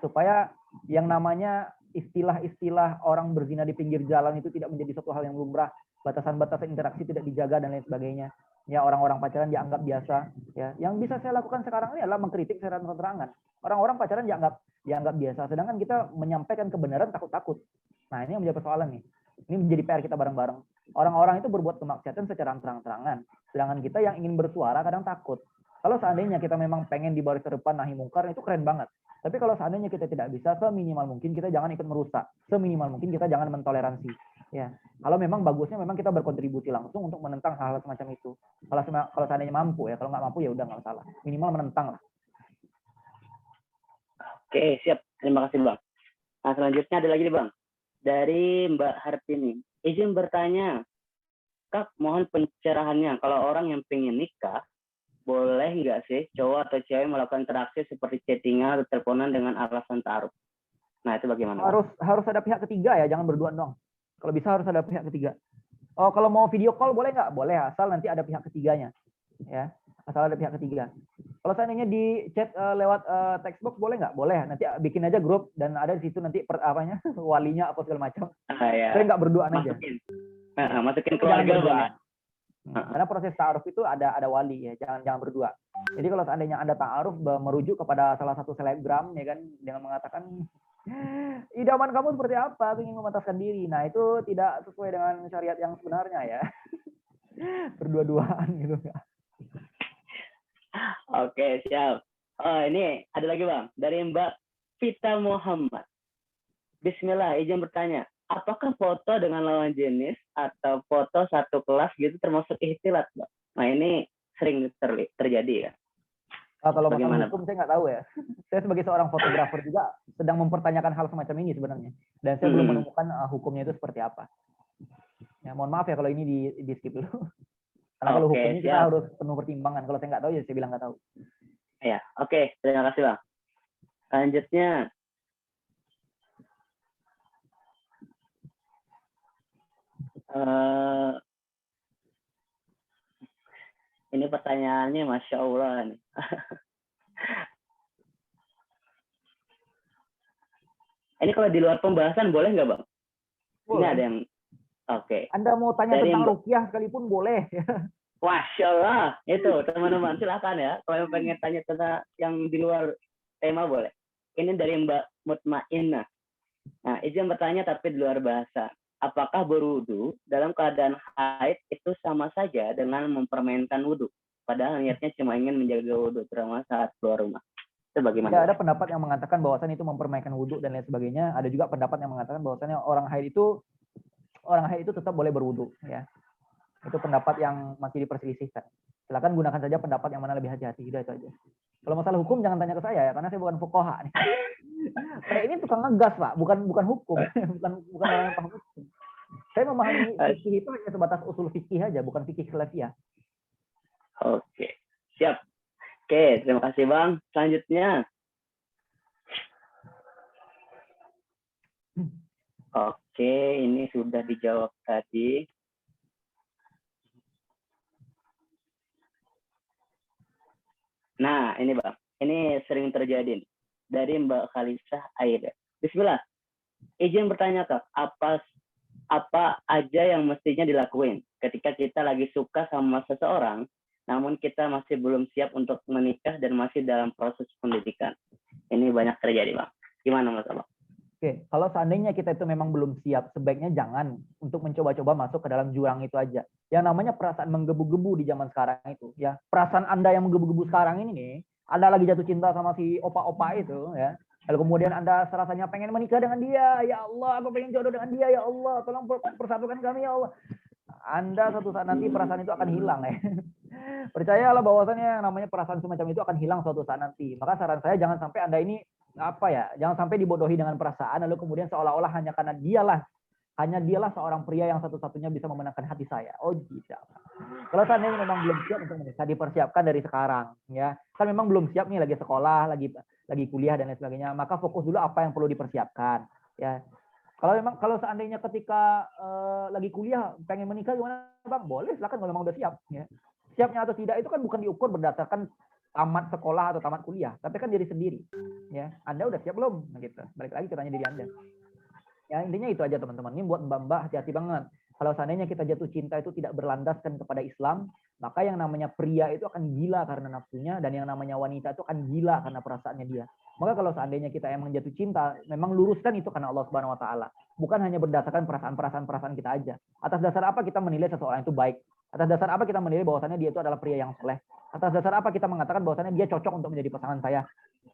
supaya yang namanya istilah-istilah orang berzina di pinggir jalan itu tidak menjadi suatu hal yang lumrah, batasan-batasan interaksi tidak dijaga dan lain sebagainya. Ya, orang-orang pacaran dianggap biasa. Ya, yang bisa saya lakukan sekarang ini adalah mengkritik secara terang-terangan. Orang-orang pacaran dianggap biasa, sedangkan kita menyampaikan kebenaran takut-takut. Nah, ini yang menjadi persoalan nih. Ini menjadi PR kita bareng-bareng. Orang-orang itu berbuat kemaksiatan secara terang-terangan, sedangkan kita yang ingin bersuara kadang takut. Kalau seandainya kita memang pengen di baris terdepan nahi mungkar, itu keren banget. Tapi kalau seandainya kita tidak bisa, seminimal mungkin kita jangan ikut merusak. Seminimal mungkin kita jangan mentoleransi. Ya, kalau memang bagusnya memang kita berkontribusi langsung untuk menentang hal-hal semacam itu. Kalau seandainya mampu ya, kalau nggak mampu ya udah nggak masalah. Minimal menentang lah. Oke, siap. Terima kasih, Bang. Nah, selanjutnya ada lagi nih, Bang. Dari Mbak Hartini. Izin bertanya, Kak, mohon pencerahannya. Kalau orang yang pengen nikah, boleh nggak sih cowok atau cewek melakukan interaksi seperti chattingan atau teleponan dengan alasan ta'aruf? Nah, itu bagaimana? Harus ada pihak ketiga ya, jangan berdua dong. Kalau bisa harus ada pihak ketiga. Oh, kalau mau video call boleh nggak? Boleh, asal nanti ada pihak ketiganya. Ya, asal ada pihak ketiga. Kalau seandainya di chat lewat text box boleh nggak? Boleh. Nanti bikin aja grup dan ada di situ nanti walinya apa segala macam. Ya. Saya nggak berduaan aja. Masukin keluarga, Bang. Karena proses ta'aruf itu ada wali ya, jangan berdua. Jadi kalau seandainya Anda ta'aruf merujuk kepada salah satu selebgram ya kan dengan mengatakan idaman kamu seperti apa, aku ingin memantaskan diri. Nah, itu tidak sesuai dengan syariat yang sebenarnya ya. Berdua-duaan gitu. Oke, siap. Oh, ini ada lagi, Bang, dari Mbak Vita Muhammad. Bismillah, izin bertanya. Apakah foto dengan lawan jenis atau foto satu kelas gitu termasuk ikhtilat, Mbak? Nah, ini sering terjadi ya. Kalau masalah hukum saya nggak tahu ya. Saya sebagai seorang fotografer juga sedang mempertanyakan hal semacam ini sebenarnya. Dan saya belum menemukan hukumnya itu seperti apa. Ya, mohon maaf ya kalau ini di skip dulu. Karena kalau hukumnya kita harus penuh pertimbangan. Kalau saya nggak tahu ya saya bilang nggak tahu. Ya, oke. Terima kasih, Bang. Selanjutnya, ini pertanyaannya Masya Allah nih. Ini kalau di luar pembahasan boleh nggak, Bang? Boleh. Ini ada yang oke. Anda mau tanya tentang ruqyah sekalipun boleh. Masya Allah. Itu teman-teman silakan ya. Kalau yang pengen tanya tentang yang di luar tema boleh. Ini dari Mbak Mutmainnah. Nah, izin bertanya tapi di luar bahasa. Apakah berwudu dalam keadaan haid itu sama saja dengan mempermainkan wudu? Padahal niatnya cuma ingin menjaga wudu terutama saat keluar rumah. Itu bagaimana? Ya, ada pendapat yang mengatakan bahwasannya itu mempermainkan wudu dan lain sebagainya. Ada juga pendapat yang mengatakan bahwasannya orang haid itu tetap boleh berwudu. Ya, itu pendapat yang masih diperselisihkan. Silakan gunakan saja pendapat yang mana lebih hati-hati. Itu aja. Kalau masalah hukum jangan tanya ke saya ya, karena saya bukan fuqaha nih. Saya ini tukang ngegas, Pak, bukan hukum, bukan orang yang paham hukum. Saya memahami fikih itu hanya sebatas usul fikih aja, bukan fikih khilafiyah. Oke, siap. Oke, terima kasih, Bang. Selanjutnya. Oke, ini sudah dijawab tadi. Nah, ini Bang. Ini sering terjadi nih. Dari Mbak Khalisah Aida. Bismillah. Izin bertanya Kak, apa aja yang mestinya dilakuin ketika kita lagi suka sama seseorang, namun kita masih belum siap untuk menikah dan masih dalam proses pendidikan. Ini banyak terjadi, Bang. Gimana Mas Abang? Oke, kalau seandainya kita itu memang belum siap, sebaiknya jangan untuk mencoba-coba masuk ke dalam jurang itu aja. Yang namanya perasaan menggebu-gebu di zaman sekarang itu, ya. Perasaan Anda yang menggebu-gebu sekarang ini nih, Anda lagi jatuh cinta sama si opa-opa itu, ya. Lalu kemudian Anda rasanya pengen menikah dengan dia, ya Allah, aku pengen jodoh dengan dia, ya Allah, tolong persatukan kami, ya Allah. Anda suatu saat nanti perasaan itu akan hilang, ya. Percayalah bahwasannya yang namanya perasaan semacam itu akan hilang suatu saat nanti. Maka saran saya jangan sampai Anda ini jangan sampai dibodohi dengan perasaan lalu kemudian seolah-olah hanya karena dialah seorang pria yang satu-satunya bisa memenangkan hati saya. Oh tidak. Kalau seandainya memang belum siap untuk menikah, dipersiapkan dari sekarang, ya. Kan memang belum siap nih, lagi sekolah, lagi kuliah dan lain sebagainya. Maka fokus dulu apa yang perlu dipersiapkan, ya. Kalau seandainya ketika lagi kuliah pengen menikah gimana, Bang? Boleh, silakan kalau memang udah siap, ya. Siapnya atau tidak itu kan bukan diukur berdasarkan tamat sekolah atau tamat kuliah, tapi kan diri sendiri, ya. Anda udah siap belum? Nah, gitu. Balik lagi tanya diri Anda. Ya intinya itu aja teman-teman. Ini buat mbak-mbak hati-hati banget. Kalau seandainya kita jatuh cinta itu tidak berlandaskan kepada Islam, maka yang namanya pria itu akan gila karena nafsunya, dan yang namanya wanita itu akan gila karena perasaannya dia. Maka kalau seandainya kita emang jatuh cinta, memang luruskan itu karena Allah Subhanahu Wa Taala. Bukan hanya berdasarkan perasaan kita aja. Atas dasar apa kita menilai seseorang itu baik? Atas dasar apa kita menilai bahwasannya dia itu adalah pria yang soleh? Atas dasar apa kita mengatakan bahwasannya dia cocok untuk menjadi pasangan saya?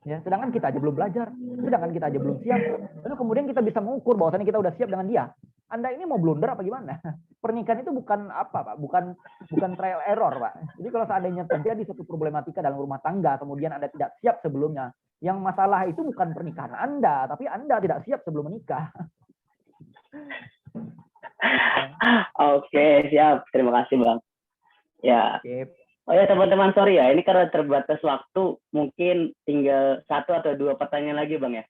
Ya, sedangkan kita aja belum belajar, sedangkan kita aja belum siap. Lalu kemudian kita bisa mengukur bahwasannya kita udah siap dengan dia. Anda ini mau blunder apa gimana? Pernikahan itu bukan apa, Pak? Bukan trial error, Pak. Jadi kalau seandainya terjadi suatu problematika dalam rumah tangga, kemudian Anda tidak siap sebelumnya, yang masalah itu bukan pernikahan Anda, tapi Anda tidak siap sebelum menikah. Oke, siap. Terima kasih, Bang. Ya. Oke. Oh ya teman-teman, sorry ya, ini karena terbatas waktu, mungkin tinggal 1 atau 2 pertanyaan lagi Bang ya.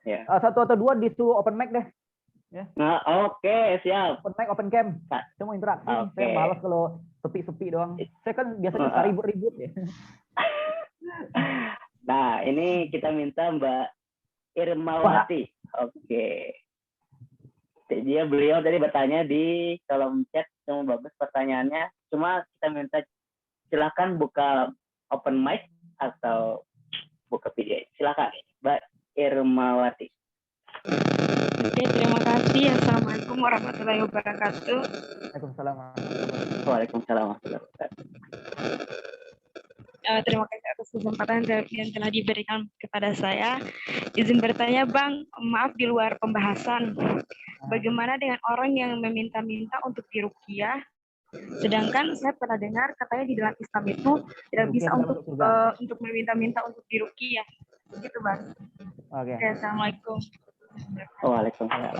Ya. 1 atau 2 disuruh open mic deh. Ya. Nah, oke, siap. Open mic, open cam. Semua interaksi. Saya malas kalau sepi-sepi doang. Saya kan biasanya suka ribut-ribut ya. Nah, ini kita minta Mbak Irmawati. Oke. Beliau tadi bertanya di kolom chat, semua bagus pertanyaannya. Cuma kita minta silakan buka open mic atau buka video. Silakan, Mbak Irmawati. Oke, terima kasih. Assalamualaikum warahmatullahi wabarakatuh. Waalaikumsalam. Waalaikumsalam warahmatullahi wabarakatuh. Terima kasih atas kesempatan yang telah diberikan kepada saya. Izin bertanya, Bang, maaf di luar pembahasan. Bagaimana dengan orang yang meminta-minta untuk diruqyah? Sedangkan saya pernah dengar katanya di dalam Islam itu tidak bisa untuk meminta-minta untuk diruqyah. Begitu, Bang. Oke. Assalamualaikum. Waalaikumsalam.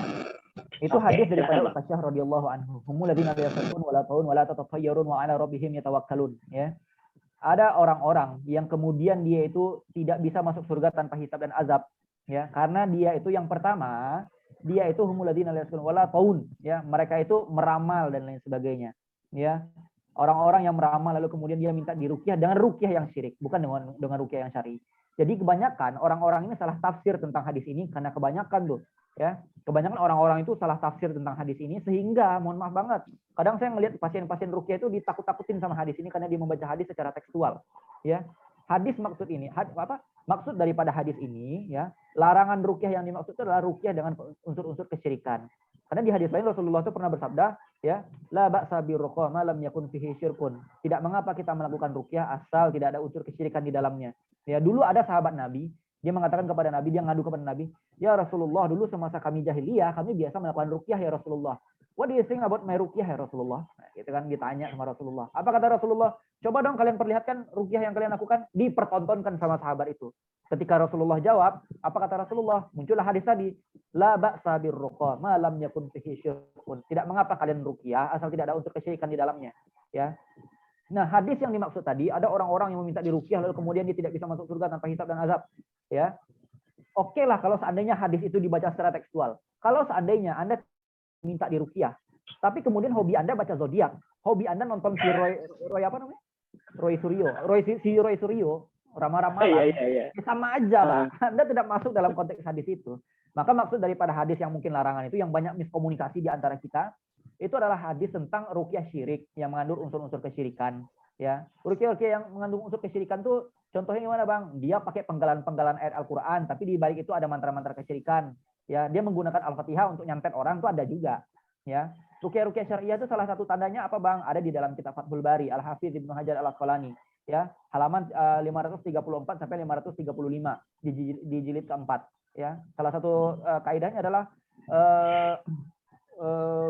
Itu hadis daripada Aisyah radhiyallahu anhu. Humul ladzina la yasqun wa la taun wa la tatafayyarun wa ala rabbihim yatawakkalun, ya. Ada orang-orang yang kemudian dia itu tidak bisa masuk surga tanpa hisab dan azab, ya. Karena dia itu yang pertama, dia itu humul ladzina la yasqun wa la taun, ya. Mereka itu meramal dan lain sebagainya, ya. Orang-orang yang meramal lalu kemudian dia minta diruqyah dengan ruqyah yang syirik, bukan dengan ruqyah yang syar'i. Jadi kebanyakan orang-orang ini salah tafsir tentang hadis ini karena kebanyakan tuh, ya. Kebanyakan orang-orang itu salah tafsir tentang hadis ini sehingga mohon maaf banget, kadang saya ngelihat pasien-pasien ruqyah itu ditakut-takutin sama hadis ini karena dia membaca hadis secara tekstual, ya. Hadis maksud ini, maksud daripada hadis ini, ya, larangan ruqyah yang dimaksud itu adalah ruqyah dengan unsur-unsur kesyirikan. Karena di hadis lain Rasulullah itu pernah bersabda, ya, la ba'sa birruqyah ma lam yakun fihi syirkun. Tidak mengapa kita melakukan ruqyah asal tidak ada unsur kesyirikan di dalamnya. Ya, dulu ada sahabat Nabi, dia mengatakan kepada Nabi, dia ngadu kepada Nabi, ya Rasulullah, dulu semasa kami jahiliyah, kami biasa melakukan ruqyah ya Rasulullah. What do you think about my ruqyah ya Rasulullah? Nah, gitu kan ditanya sama Rasulullah. Apa kata Rasulullah? Coba dong kalian perlihatkan ruqyah yang kalian lakukan, dipertontonkan sama sahabat itu. Ketika Rasulullah jawab, apa kata Rasulullah? Muncullah hadis tadi, la ba'sa birruqyah ma lam yakun fihi syirkun. Tidak mengapa kalian ruqyah asal tidak ada unsur kesyirikan di dalamnya, ya. Nah, hadis yang dimaksud tadi ada orang-orang yang meminta diruqyah lalu kemudian dia tidak bisa masuk surga tanpa hisab dan azab, ya. Oke lah kalau seandainya hadis itu dibaca secara tekstual. Kalau seandainya Anda minta diruqyah, tapi kemudian hobi Anda baca zodiak, hobi Anda nonton si Roy apa namanya? Roy Suryo. Ramah-ramalan, Iya. sama aja, Pak. Anda tidak masuk dalam konteks hadis itu. Maka maksud daripada hadis yang mungkin larangan itu, yang banyak miskomunikasi di antara kita, itu adalah hadis tentang ruqyah syirik yang mengandung unsur-unsur kesyirikan. Ya, ruqyah yang mengandung unsur kesyirikan tuh contohnya gimana, Bang? Dia pakai penggalan-penggalan ayat Al-Qur'an, tapi di balik itu ada mantra-mantra kesyirikan. Ya, dia menggunakan Al-Fatihah untuk nyantet orang tuh ada juga. Ya, ruqyah syariah itu salah satu tandanya apa, Bang? Ada di dalam kitab Fathul Bari, Al-Hafiz Ibnu Hajar Al-Asqalani. Ya, halaman 534 sampai 535 di jilid keempat. Ya, salah satu kaidahnya adalah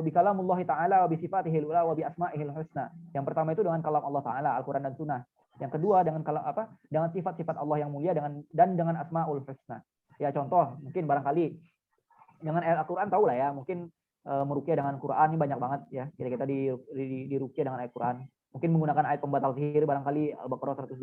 bikalamullahi ta'ala wa bisifatihil ula wa bi asma'ihil husna. Yang pertama itu dengan kalam Allah Ta'ala, Al-Quran dan Sunnah. Yang kedua dengan kalam dengan sifat-sifat Allah yang mulia dan dengan asma'ul husna. Ya, contoh mungkin barangkali dengan ayat Al-Quran tahu lah ya, mungkin meruqyah dengan Quran ini banyak banget ya. Kita di ruqyah dengan ayat Quran. Mungkin menggunakan ayat pembatal sihir barangkali Al-Baqarah 102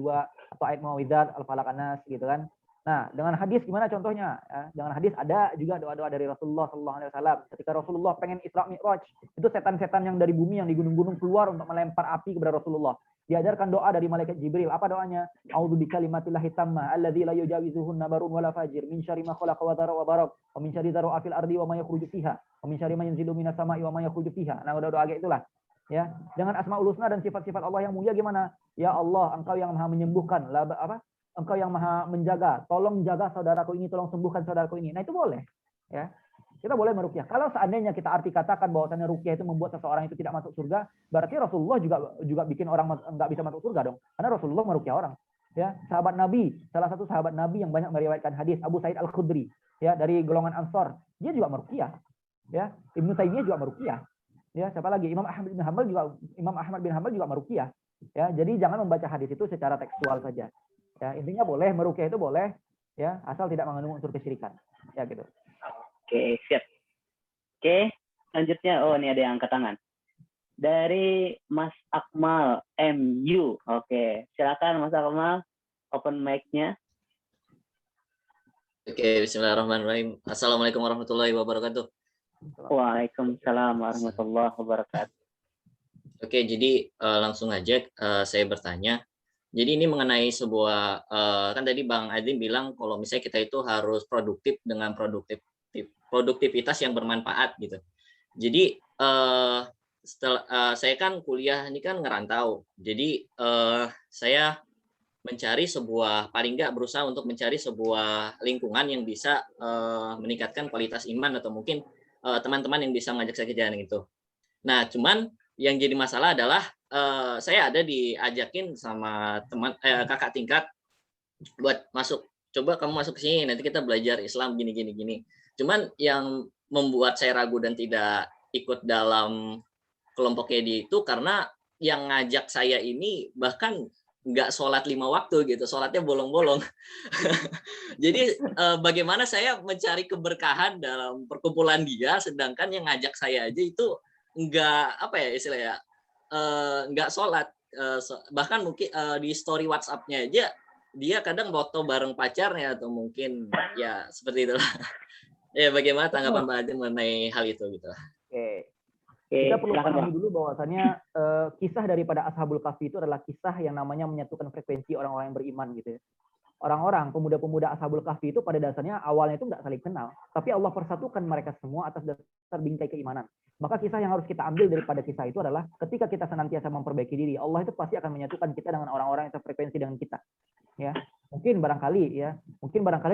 atau ayat Muawwidzat, Al-Falaq An-Nas gitu kan. Nah, dengan hadis gimana contohnya? Ya, dengan hadis ada juga doa-doa dari Rasulullah SAW. Ketika Rasulullah pengen Isra Mi'raj, itu setan-setan yang dari bumi yang di gunung-gunung keluar untuk melempar api kepada Rasulullah. Diajarkan doa dari malaikat Jibril. Apa doanya? A'udzu bikalimatillahi tammah alladzi la yujawizuhunna barun wala fajir min syarri ma khalaqa wa dzara wa barak wa min syarri dzarra fil ardi wa ma yakhruju fiha wa min syarri ma yanzilu minas sama'i wa ma yakhruju fiha. Nah, doa-doa kayak itulah. Ya, dengan asmaul husna dan sifat-sifat Allah yang mulia gimana? Ya Allah, Engkau yang Maha menyembuhkan, Engkau yang Maha menjaga, tolong jaga saudaraku ini, tolong sembuhkan saudaraku ini. Nah, itu boleh. Ya. Kita boleh meruqyah. Kalau seandainya kita arti katakan bahwasanya ruqyah itu membuat seseorang itu tidak masuk surga, berarti Rasulullah juga bikin orang nggak bisa masuk surga dong. Karena Rasulullah meruqyah orang. Ya, sahabat Nabi, salah satu sahabat Nabi yang banyak meriwayatkan hadis, Abu Sa'id Al-Khudri, ya, dari golongan Ansor, dia juga meruqyah. Ya, Ibnu Taimiyah juga meruqyah. Ya, siapa lagi? Imam Ahmad bin Hanbal juga meruqyah. Ya, jadi jangan membaca hadis itu secara tekstual saja. Ya, intinya boleh meruqyah itu boleh, ya, asal tidak mengandung unsur kesyirikan. Ya, gitu. Oke, siap. Oke, selanjutnya ini ada yang angkat tangan. Dari Mas Akmal MU. Oke, silakan Mas Akmal, open mic-nya. Oke, bismillahirrahmanirrahim. Assalamualaikum warahmatullahi wabarakatuh. Waalaikumsalam warahmatullahi wabarakatuh. Oke, jadi langsung aja saya bertanya. Jadi ini mengenai sebuah, kan tadi Bang Adin bilang kalau misalnya kita itu harus produktif dengan produktivitas yang bermanfaat gitu. Jadi setelah saya kan kuliah ini kan ngerantau. Jadi saya mencari sebuah, paling nggak berusaha untuk mencari sebuah lingkungan yang bisa meningkatkan kualitas iman atau mungkin teman-teman yang bisa ngajak saya ke jalan itu. Nah, cuman yang jadi masalah adalah saya ada diajakin sama teman kakak tingkat buat masuk, coba kamu masuk ke sini nanti kita belajar Islam gini. Cuman yang membuat saya ragu dan tidak ikut dalam kelompoknya dia itu karena yang ngajak saya ini bahkan nggak sholat 5 waktu gitu, sholatnya bolong-bolong. Jadi bagaimana saya mencari keberkahan dalam perkumpulan dia, sedangkan yang ngajak saya aja itu nggak apa ya istilahnya, nggak sholat. Bahkan mungkin di story WhatsApp-nya aja dia kadang foto bareng pacarnya atau mungkin ya seperti itulah. Ya, bagaimana tanggapan Pak Adin mengenai hal itu gitu? Oke. Kita perlu pahami dulu bahwasannya kisah daripada Ashabul Kahfi itu adalah kisah yang namanya menyatukan frekuensi orang-orang yang beriman gitu ya. Orang-orang, pemuda-pemuda Ashabul Kahfi itu pada dasarnya awalnya itu nggak saling kenal, tapi Allah persatukan mereka semua atas dasar bingkai keimanan. Maka kisah yang harus kita ambil daripada kisah itu adalah ketika kita senantiasa memperbaiki diri, Allah itu pasti akan menyatukan kita dengan orang-orang yang sefrekuensi dengan kita. Ya, mungkin barangkali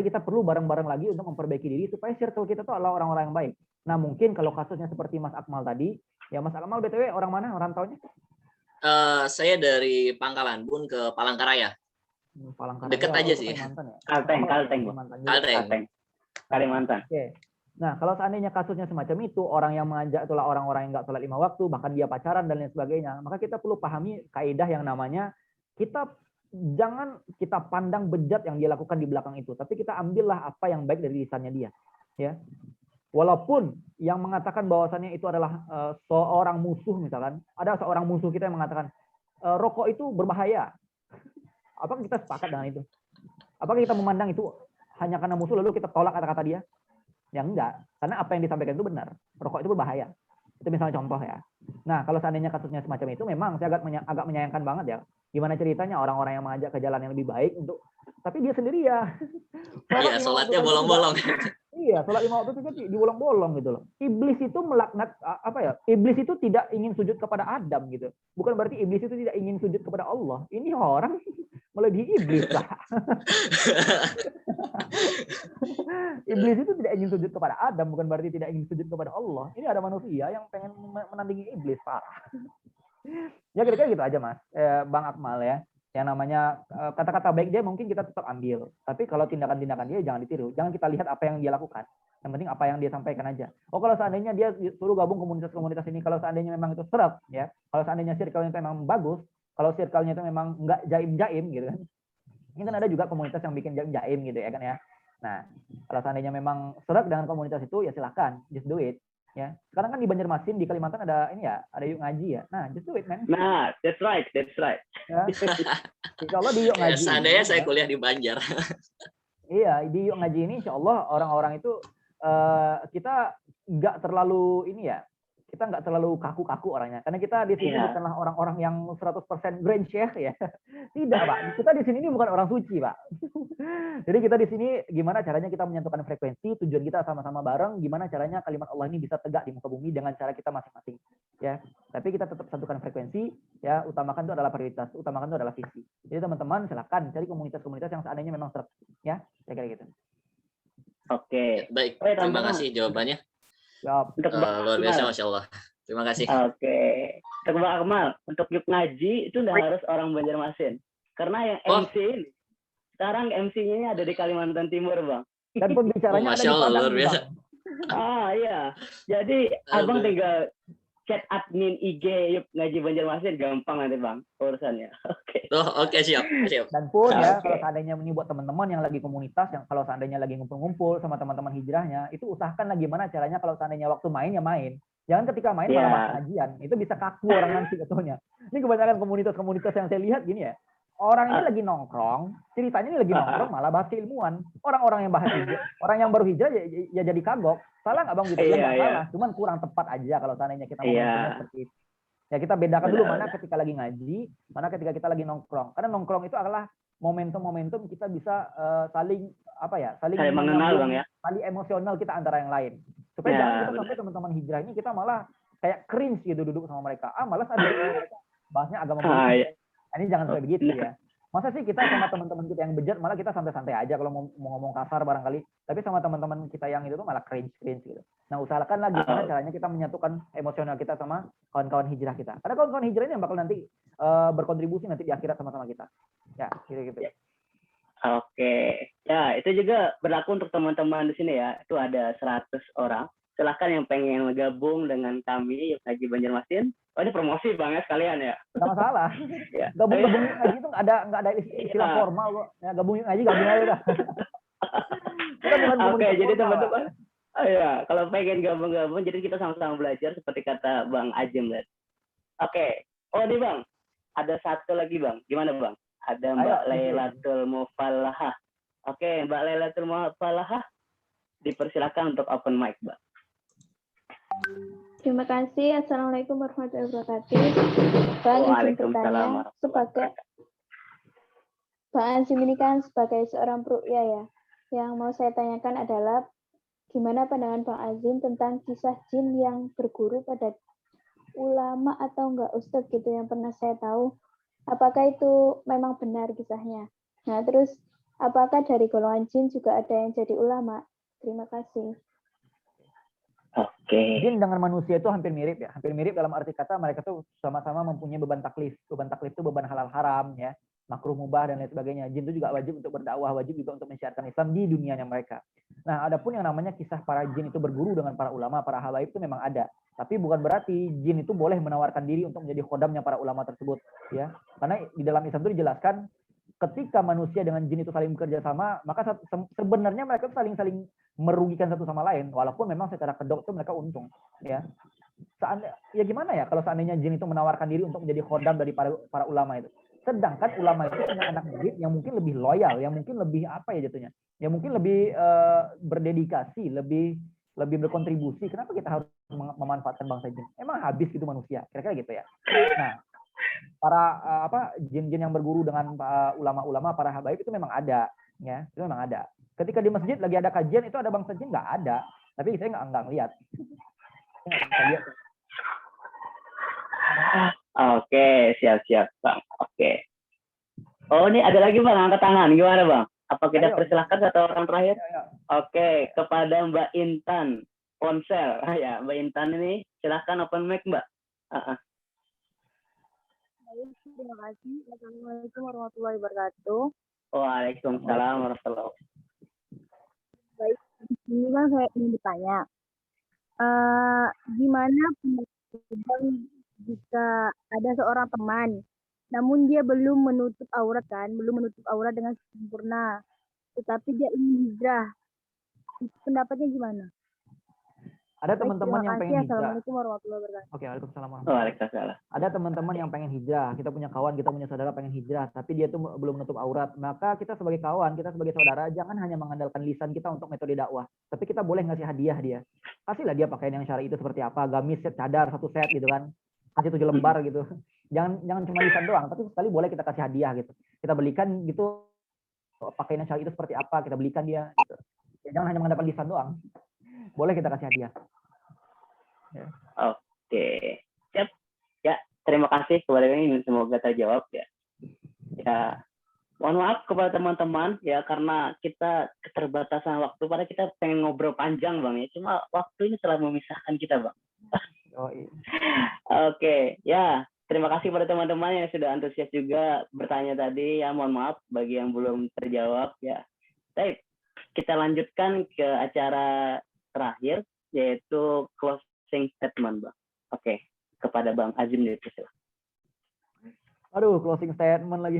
kita perlu bareng-bareng lagi untuk memperbaiki diri supaya circle kita tuh adalah orang-orang yang baik. Nah, mungkin kalau kasusnya seperti Mas Akmal tadi, ya Mas Akmal BTW orang mana? Orang taunya? Saya dari Pangkalan Bun ke Palangkaraya. Palangkaraya. Deket aja sih. Ya? Kalteng. Kalimantan. Oke. Nah, kalau seandainya kasusnya semacam itu, orang yang mengajak itulah orang-orang yang nggak sholat 5 waktu, bahkan dia pacaran dan lain sebagainya, maka kita perlu pahami kaidah yang namanya jangan kita pandang bejat yang dia lakukan di belakang itu, tapi kita ambillah apa yang baik dari lisannya dia. Ya. Walaupun yang mengatakan bahwasannya itu adalah seorang musuh misalkan, ada seorang musuh kita yang mengatakan rokok itu berbahaya. Apakah kita sepakat dengan itu? Apakah kita memandang itu hanya karena musuh lalu kita tolak kata-kata dia? Ya enggak, karena apa yang disampaikan itu benar. Rokok itu berbahaya. Itu misalnya contoh ya. Nah, kalau seandainya kasusnya semacam itu memang saya agak menyayangkan banget ya. Gimana ceritanya orang-orang yang mengajak ke jalan yang lebih baik tapi dia sendiri ya. Iya, sholatnya bolong-bolong. Iya, sholat 5 waktu itu dibolong-bolong gitu loh. Iblis itu melaknat Iblis itu tidak ingin sujud kepada Adam gitu. Bukan berarti iblis itu tidak ingin sujud kepada Allah. Ini orang melebihi iblis lah. Iblis itu tidak ingin sujud kepada Adam, bukan berarti tidak ingin sujud kepada Allah. Ini ada manusia yang pengen menandingi iblis, parah. Ya kira-kira gitu aja Mas, Bang Akmal ya. Yang namanya kata-kata baik dia mungkin kita tetap ambil, tapi kalau tindakan-tindakan dia jangan ditiru, jangan kita lihat apa yang dia lakukan, yang penting apa yang dia sampaikan aja. Kalau seandainya dia suruh gabung komunitas-komunitas ini, kalau seandainya memang itu serap ya, kalau seandainya circle-nya itu memang bagus, kalau circle-nya itu memang nggak jaim-jaim gitu kan, ini kan ada juga komunitas yang bikin jaim-jaim gitu ya kan ya. Nah kalau seandainya memang serap dengan komunitas itu ya silahkan, just do it. Ya, sekarang kan di Banjarmasin di Kalimantan ada ada yuk ngaji ya. Nah, just do it, man. Nah, that's right. Ya. Insya Allah di yuk ngaji. Seandainya saya kuliah di Banjar. Iya, di yuk ngaji ini Insya Allah orang-orang itu kita nggak terlalu kita nggak terlalu kaku-kaku orangnya. Karena kita di sini bukanlah orang-orang yang 100% grand sheikh ya. Tidak, Pak. Kita di sini ini bukan orang suci, Pak. Jadi kita di sini gimana caranya kita menyatukan frekuensi, tujuan kita sama-sama bareng, gimana caranya kalimat Allah ini bisa tegak di muka bumi dengan cara kita masing-masing. Ya. Tapi kita tetap satukan frekuensi, ya, utamakan itu adalah prioritas, utamakan itu adalah visi. Jadi teman-teman silakan cari komunitas-komunitas yang seandainya memang serap, ya. Saya kira gitu. Oke. Baik, terima kasih jawabannya. Luar biasa, Masya Allah. Terima kasih. Oke. Untuk Bang Akmal, untuk yuk ngaji itu udah harus orang Banjarmasin. Karena yang MC ini, sekarang MC-nya ini ada di Kalimantan Timur, Bang. Dan pembicaranya Masya Allah, luar biasa. Iya. Jadi Abang tinggal chat admin IG yuk ngaji Banjarmasin, gampang nanti Bang urusannya. Oke. Oke, siap. Dan pun ya kalau seandainya ini buat teman-teman yang lagi komunitas, yang kalau seandainya lagi ngumpul-ngumpul sama teman-teman hijrahnya, itu usahakanlah gimana caranya kalau seandainya waktu main ya main. Jangan ketika main malah bahas pengajian, itu bisa kaku orang nanti katanya. Ini kebanyakan komunitas-komunitas yang saya lihat gini ya, orang ini lagi nongkrong, ceritanya ini lagi nongkrong malah bahas keilmuan. Orang-orang yang bahas hijrah, orang yang baru hijrah ya jadi kagok. Salah nggak Bang gitu? Nggak salah, cuman kurang tepat aja kalau seandainya kita ngomongnya seperti itu. Ya kita bedakan dulu mana ketika lagi ngaji, mana ketika kita lagi nongkrong. Karena nongkrong itu adalah momentum-momentum kita bisa saling mengenal Bang ya. Saling emosional kita antara yang lain. Supaya jangan kita sampai teman-teman hijrah ini kita malah kayak cringe gitu duduk sama mereka. Malas ada mereka bahasnya agama politik. Ini jangan sampai begitu ya. Masa sih kita sama teman-teman kita yang bejat malah kita santai-santai aja kalau mau ngomong kasar barangkali. Tapi sama teman-teman kita yang itu tuh malah cringe gitu. Nah usahakanlah gimana caranya kita menyatukan emosional kita sama kawan-kawan hijrah kita. Karena kawan-kawan hijrah ini yang bakal nanti berkontribusi nanti di akhirat sama-sama kita. Ya, gitu. Oke. Ya, itu juga berlaku untuk teman-teman di sini ya. Itu ada 100 orang. Silahkan yang pengen gabung dengan kami yuk ngaji Banjarmasin. Oh, ini promosi Bang ya sekalian ya. Nggak masalah. Ya. Gabung ngaji itu nggak ada istilah formal kok. Ya, gabung aja aja dah. Oke, jadi teman-teman. Oh ya, kalau pengen gabung-gabung jadi kita sama-sama belajar seperti kata Bang Ajeng tadi. Oke. Oh, ini Bang. Ada satu lagi Bang. Gimana Bang? Ada Mbak Lailatul Mufalahah. Oke, Mbak Lailatul Mufalahah, dipersilakan untuk open mic, Mbak. Terima kasih. Assalamualaikum warahmatullahi wabarakatuh. Bang, izin bertanya, Bang Azim ini kan sebagai seorang peruqyah ya. Yang mau saya tanyakan adalah gimana pandangan Bang Azim tentang kisah jin yang berguru pada ulama atau enggak ustadz gitu yang pernah saya tahu. Apakah itu memang benar kisahnya? Nah, terus apakah dari golongan jin juga ada yang jadi ulama? Terima kasih. Oke. Jin dengan manusia itu hampir mirip ya. Hampir mirip dalam arti kata mereka tuh sama-sama mempunyai beban taklif. Beban taklif itu beban halal haram ya, makruh mubah dan lain sebagainya. Jin itu juga wajib untuk berdakwah, wajib juga untuk mensiarkan Islam di dunianya mereka. Nah, adapun yang namanya kisah para jin itu berguru dengan para ulama, para habaib itu memang ada. Tapi bukan berarti jin itu boleh menawarkan diri untuk menjadi khodamnya para ulama tersebut, ya. Karena di dalam Islam itu dijelaskan ketika manusia dengan jin itu saling bekerja sama, maka sebenarnya mereka saling merugikan satu sama lain, walaupun memang secara kedok itu mereka untung, ya. Ya gimana ya kalau seandainya jin itu menawarkan diri untuk menjadi khodam dari para ulama itu. Sedangkan ulama itu punya anak murid yang mungkin lebih loyal, yang mungkin lebih apa ya jatuhnya, yang mungkin lebih berdedikasi, lebih berkontribusi. Kenapa kita harus memanfaatkan bangsa jin? Emang habis gitu manusia, kira-kira gitu ya. Nah, para jin-jin yang berguru dengan ulama-ulama para habaib itu memang ada, ya, itu memang ada. Ketika di masjid lagi ada kajian itu ada bangsa jin nggak ada, tapi saya nggak ngeliat. Oke, siap-siap Bang. Oke. Oh, ini ada lagi Bang, angkat tangan. Gimana Bang? Apa kita persilahkan satu orang terakhir? Oke, kepada Mbak Intan Ponsel. Ya, Mbak Intan ini silahkan open mic Mbak. Terima kasih. Assalamualaikum warahmatullahi wabarakatuh. Waalaikumsalam warahmatullahi wabarakatuh. Baik, ini kan saya ingin bertanya, gimana jika ada seorang teman, namun dia belum menutup aurat dengan sempurna, tetapi dia ingin hijrah, pendapatnya gimana? Ada teman-teman yang pengen hijrah. Assalamualaikum warahmatullahi wabarakatuh. Oke, waalaikumsalam warahmatullahi wabarakatuh. Ada teman-teman yang pengen hijrah. Kita punya kawan, kita punya saudara pengen hijrah, tapi dia tuh belum menutup aurat. Maka kita sebagai kawan, kita sebagai saudara, jangan hanya mengandalkan lisan kita untuk metode dakwah. Tapi kita boleh ngasih hadiah dia. Kasihlah dia pakaian yang syar'i itu seperti apa, gamis, set, cadar, 1 set gitu kan. Kasih 7 lembar gitu. Jangan cuma lisan doang, tapi sekali boleh kita kasih hadiah gitu. Kita belikan gitu pakaian yang syar'i itu seperti apa, kita belikan dia gitu. Jangan hanya mengandalkan lisan doang. Boleh kita kasih hadiah. Ya. Oke, siap. Ya, terima kasih kepada ini, semoga terjawab ya. Ya, mohon maaf kepada teman-teman ya karena kita keterbatasan waktu. Padahal kita pengen ngobrol panjang Bang ya, cuma waktu ini telah memisahkan kita Bang. Oh, iya. Oke, ya terima kasih kepada teman-teman yang sudah antusias juga bertanya tadi ya. Mohon maaf bagi yang belum terjawab ya. Baik, kita lanjutkan ke acara terakhir yaitu closing statement Bang. Oke, kepada Bang Azim dipersilakan. Aduh, closing statement lagi.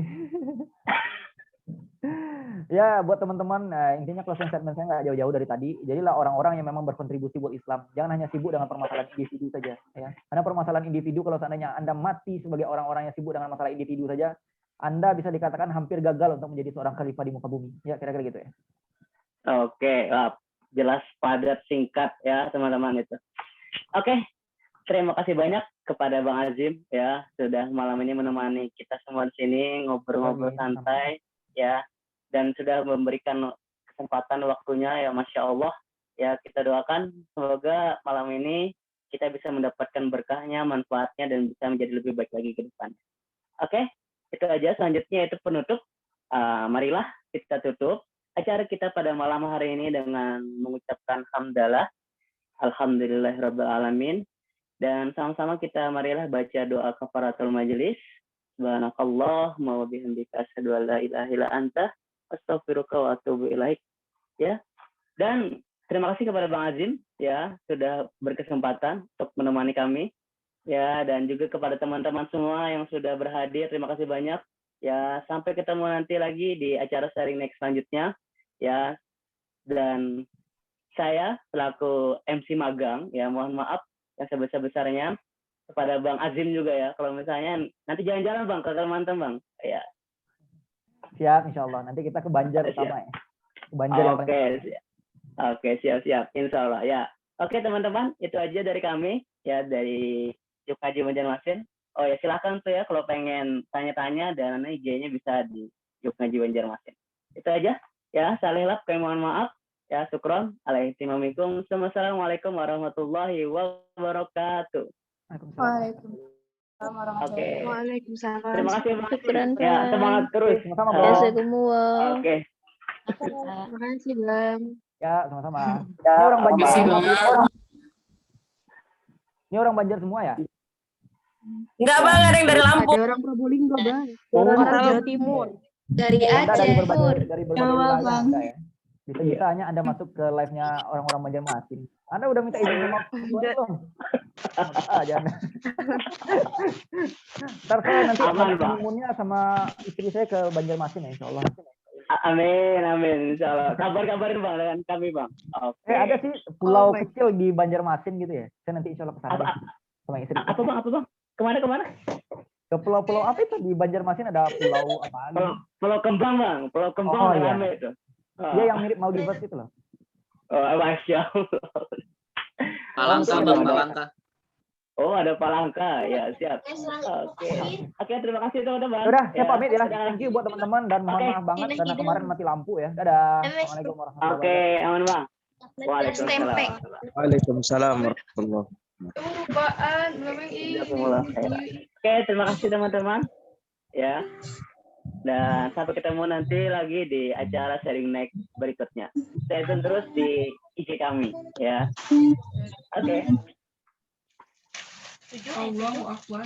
Ya, buat teman-teman, intinya closing statement saya nggak jauh-jauh dari tadi. Jadilah orang-orang yang memang berkontribusi buat Islam. Jangan hanya sibuk dengan permasalahan individu saja. Ya. Karena permasalahan individu, kalau seandainya Anda mati sebagai orang-orang yang sibuk dengan masalah individu saja, Anda bisa dikatakan hampir gagal untuk menjadi seorang khalifah di muka bumi. Ya, kira-kira gitu ya. Oke, jelas, padat, singkat ya teman-teman itu. Oke, terima kasih banyak kepada Bang Azim ya sudah malam ini menemani kita semua di sini ngobrol-ngobrol santai ya dan sudah memberikan kesempatan waktunya ya, Masya Allah ya. Kita doakan semoga malam ini kita bisa mendapatkan berkahnya, manfaatnya dan bisa menjadi lebih baik lagi ke depan. Oke, itu aja. Selanjutnya itu penutup. Marilah kita tutup acara kita pada malam hari ini dengan mengucapkan hamdalah. Alhamdulillahirabbil alamin. Dan sama-sama kita marilah baca doa kafaratul majelis. Subhanakallahumma wa bihamdika asyhadu an la ilaha illa anta astaghfiruka wa atubu ilaik. Ya. Dan terima kasih kepada Bang Azim ya sudah berkesempatan untuk menemani kami. Ya, dan juga kepada teman-teman semua yang sudah berhadir, terima kasih banyak. Ya, sampai ketemu nanti lagi di acara sharing next selanjutnya. Ya. Dan saya selaku MC magang ya mohon maaf yang sebesar-besarnya kepada Bang Azim juga ya kalau misalnya nanti jalan-jalan Bang ke Kalimantan Bang ya. Siap, insya Allah nanti kita ke Banjar utama ya. Ke Banjar. Oke, siap insya Allah ya. Oke teman-teman, itu aja dari kami ya dari Yuk Ngaji Banjarmasin. Oh ya silahkan tuh ya kalau pengen tanya-tanya dan IG-nya bisa di Yuk Ngaji Banjarmasin. Itu aja ya. Salihlah, kami mohon maaf. Ya, syukron. Alaikum. Assalamualaikum warahmatullahi wabarakatuh. Waalaikumsalam warahmatullahi wabarakatuh. Waalaikumsalam. Terima kasih Bang. Syukran, Ya, semangat terus. Sama-sama, Ya, Bang. Jazakumullah. Oke. Terima kasih Bang. Ya, sama-sama. Ini orang Banjar. Ini orang Banjar semua ya? Enggak Bang, ada yang dari Lampung. Ada orang Probolinggo Bang. Orang Jawa Timur. Dari Anda dari Aceh. berbagai wilayah Anda ya. Bisa-bisanya Anda masuk ke live-nya orang-orang Banjarmasin. Anda udah minta izin sama belum? Aja Anda. Ntar saya nanti honeymoon-nya sama istri saya ke Banjarmasin ya, insya Allah. Amin, insya Allah. Kabar-kabarin Bang dengan kami Bang. Oke. Ada sih pulau kecil di Banjarmasin gitu ya. Saya nanti insya Allah kesana sama istri. Apa Bang? Kemana? Ke pulau-pulau apa itu di Banjarmasin ada pulau apa? Pulau Kembang Bang. Pulau Kembang rame itu. Dia yang mirip Maldives itu loh. Oh, Masya Allah. Palangka Bang, Palangka. Oh, ada Palangka. Ya, siap. Oke. Oke, terima kasih teman-teman. Udah, saya Ya, pamit ya. dadah. Thank you buat teman-teman dan mohon Oke. maaf banget karena kemarin mati lampu ya. Dadah. Assalamualaikum warahmatullahi Oke, wabarakatuh. aman Bang. Waalaikumsalam. Waalaikumsalam warahmatullahi Oke, terima kasih teman-teman. Ya. Dan sampai ketemu nanti lagi di acara sharing next berikutnya. Stay tune terus di IG kami ya. Oke. Allahu Akbar.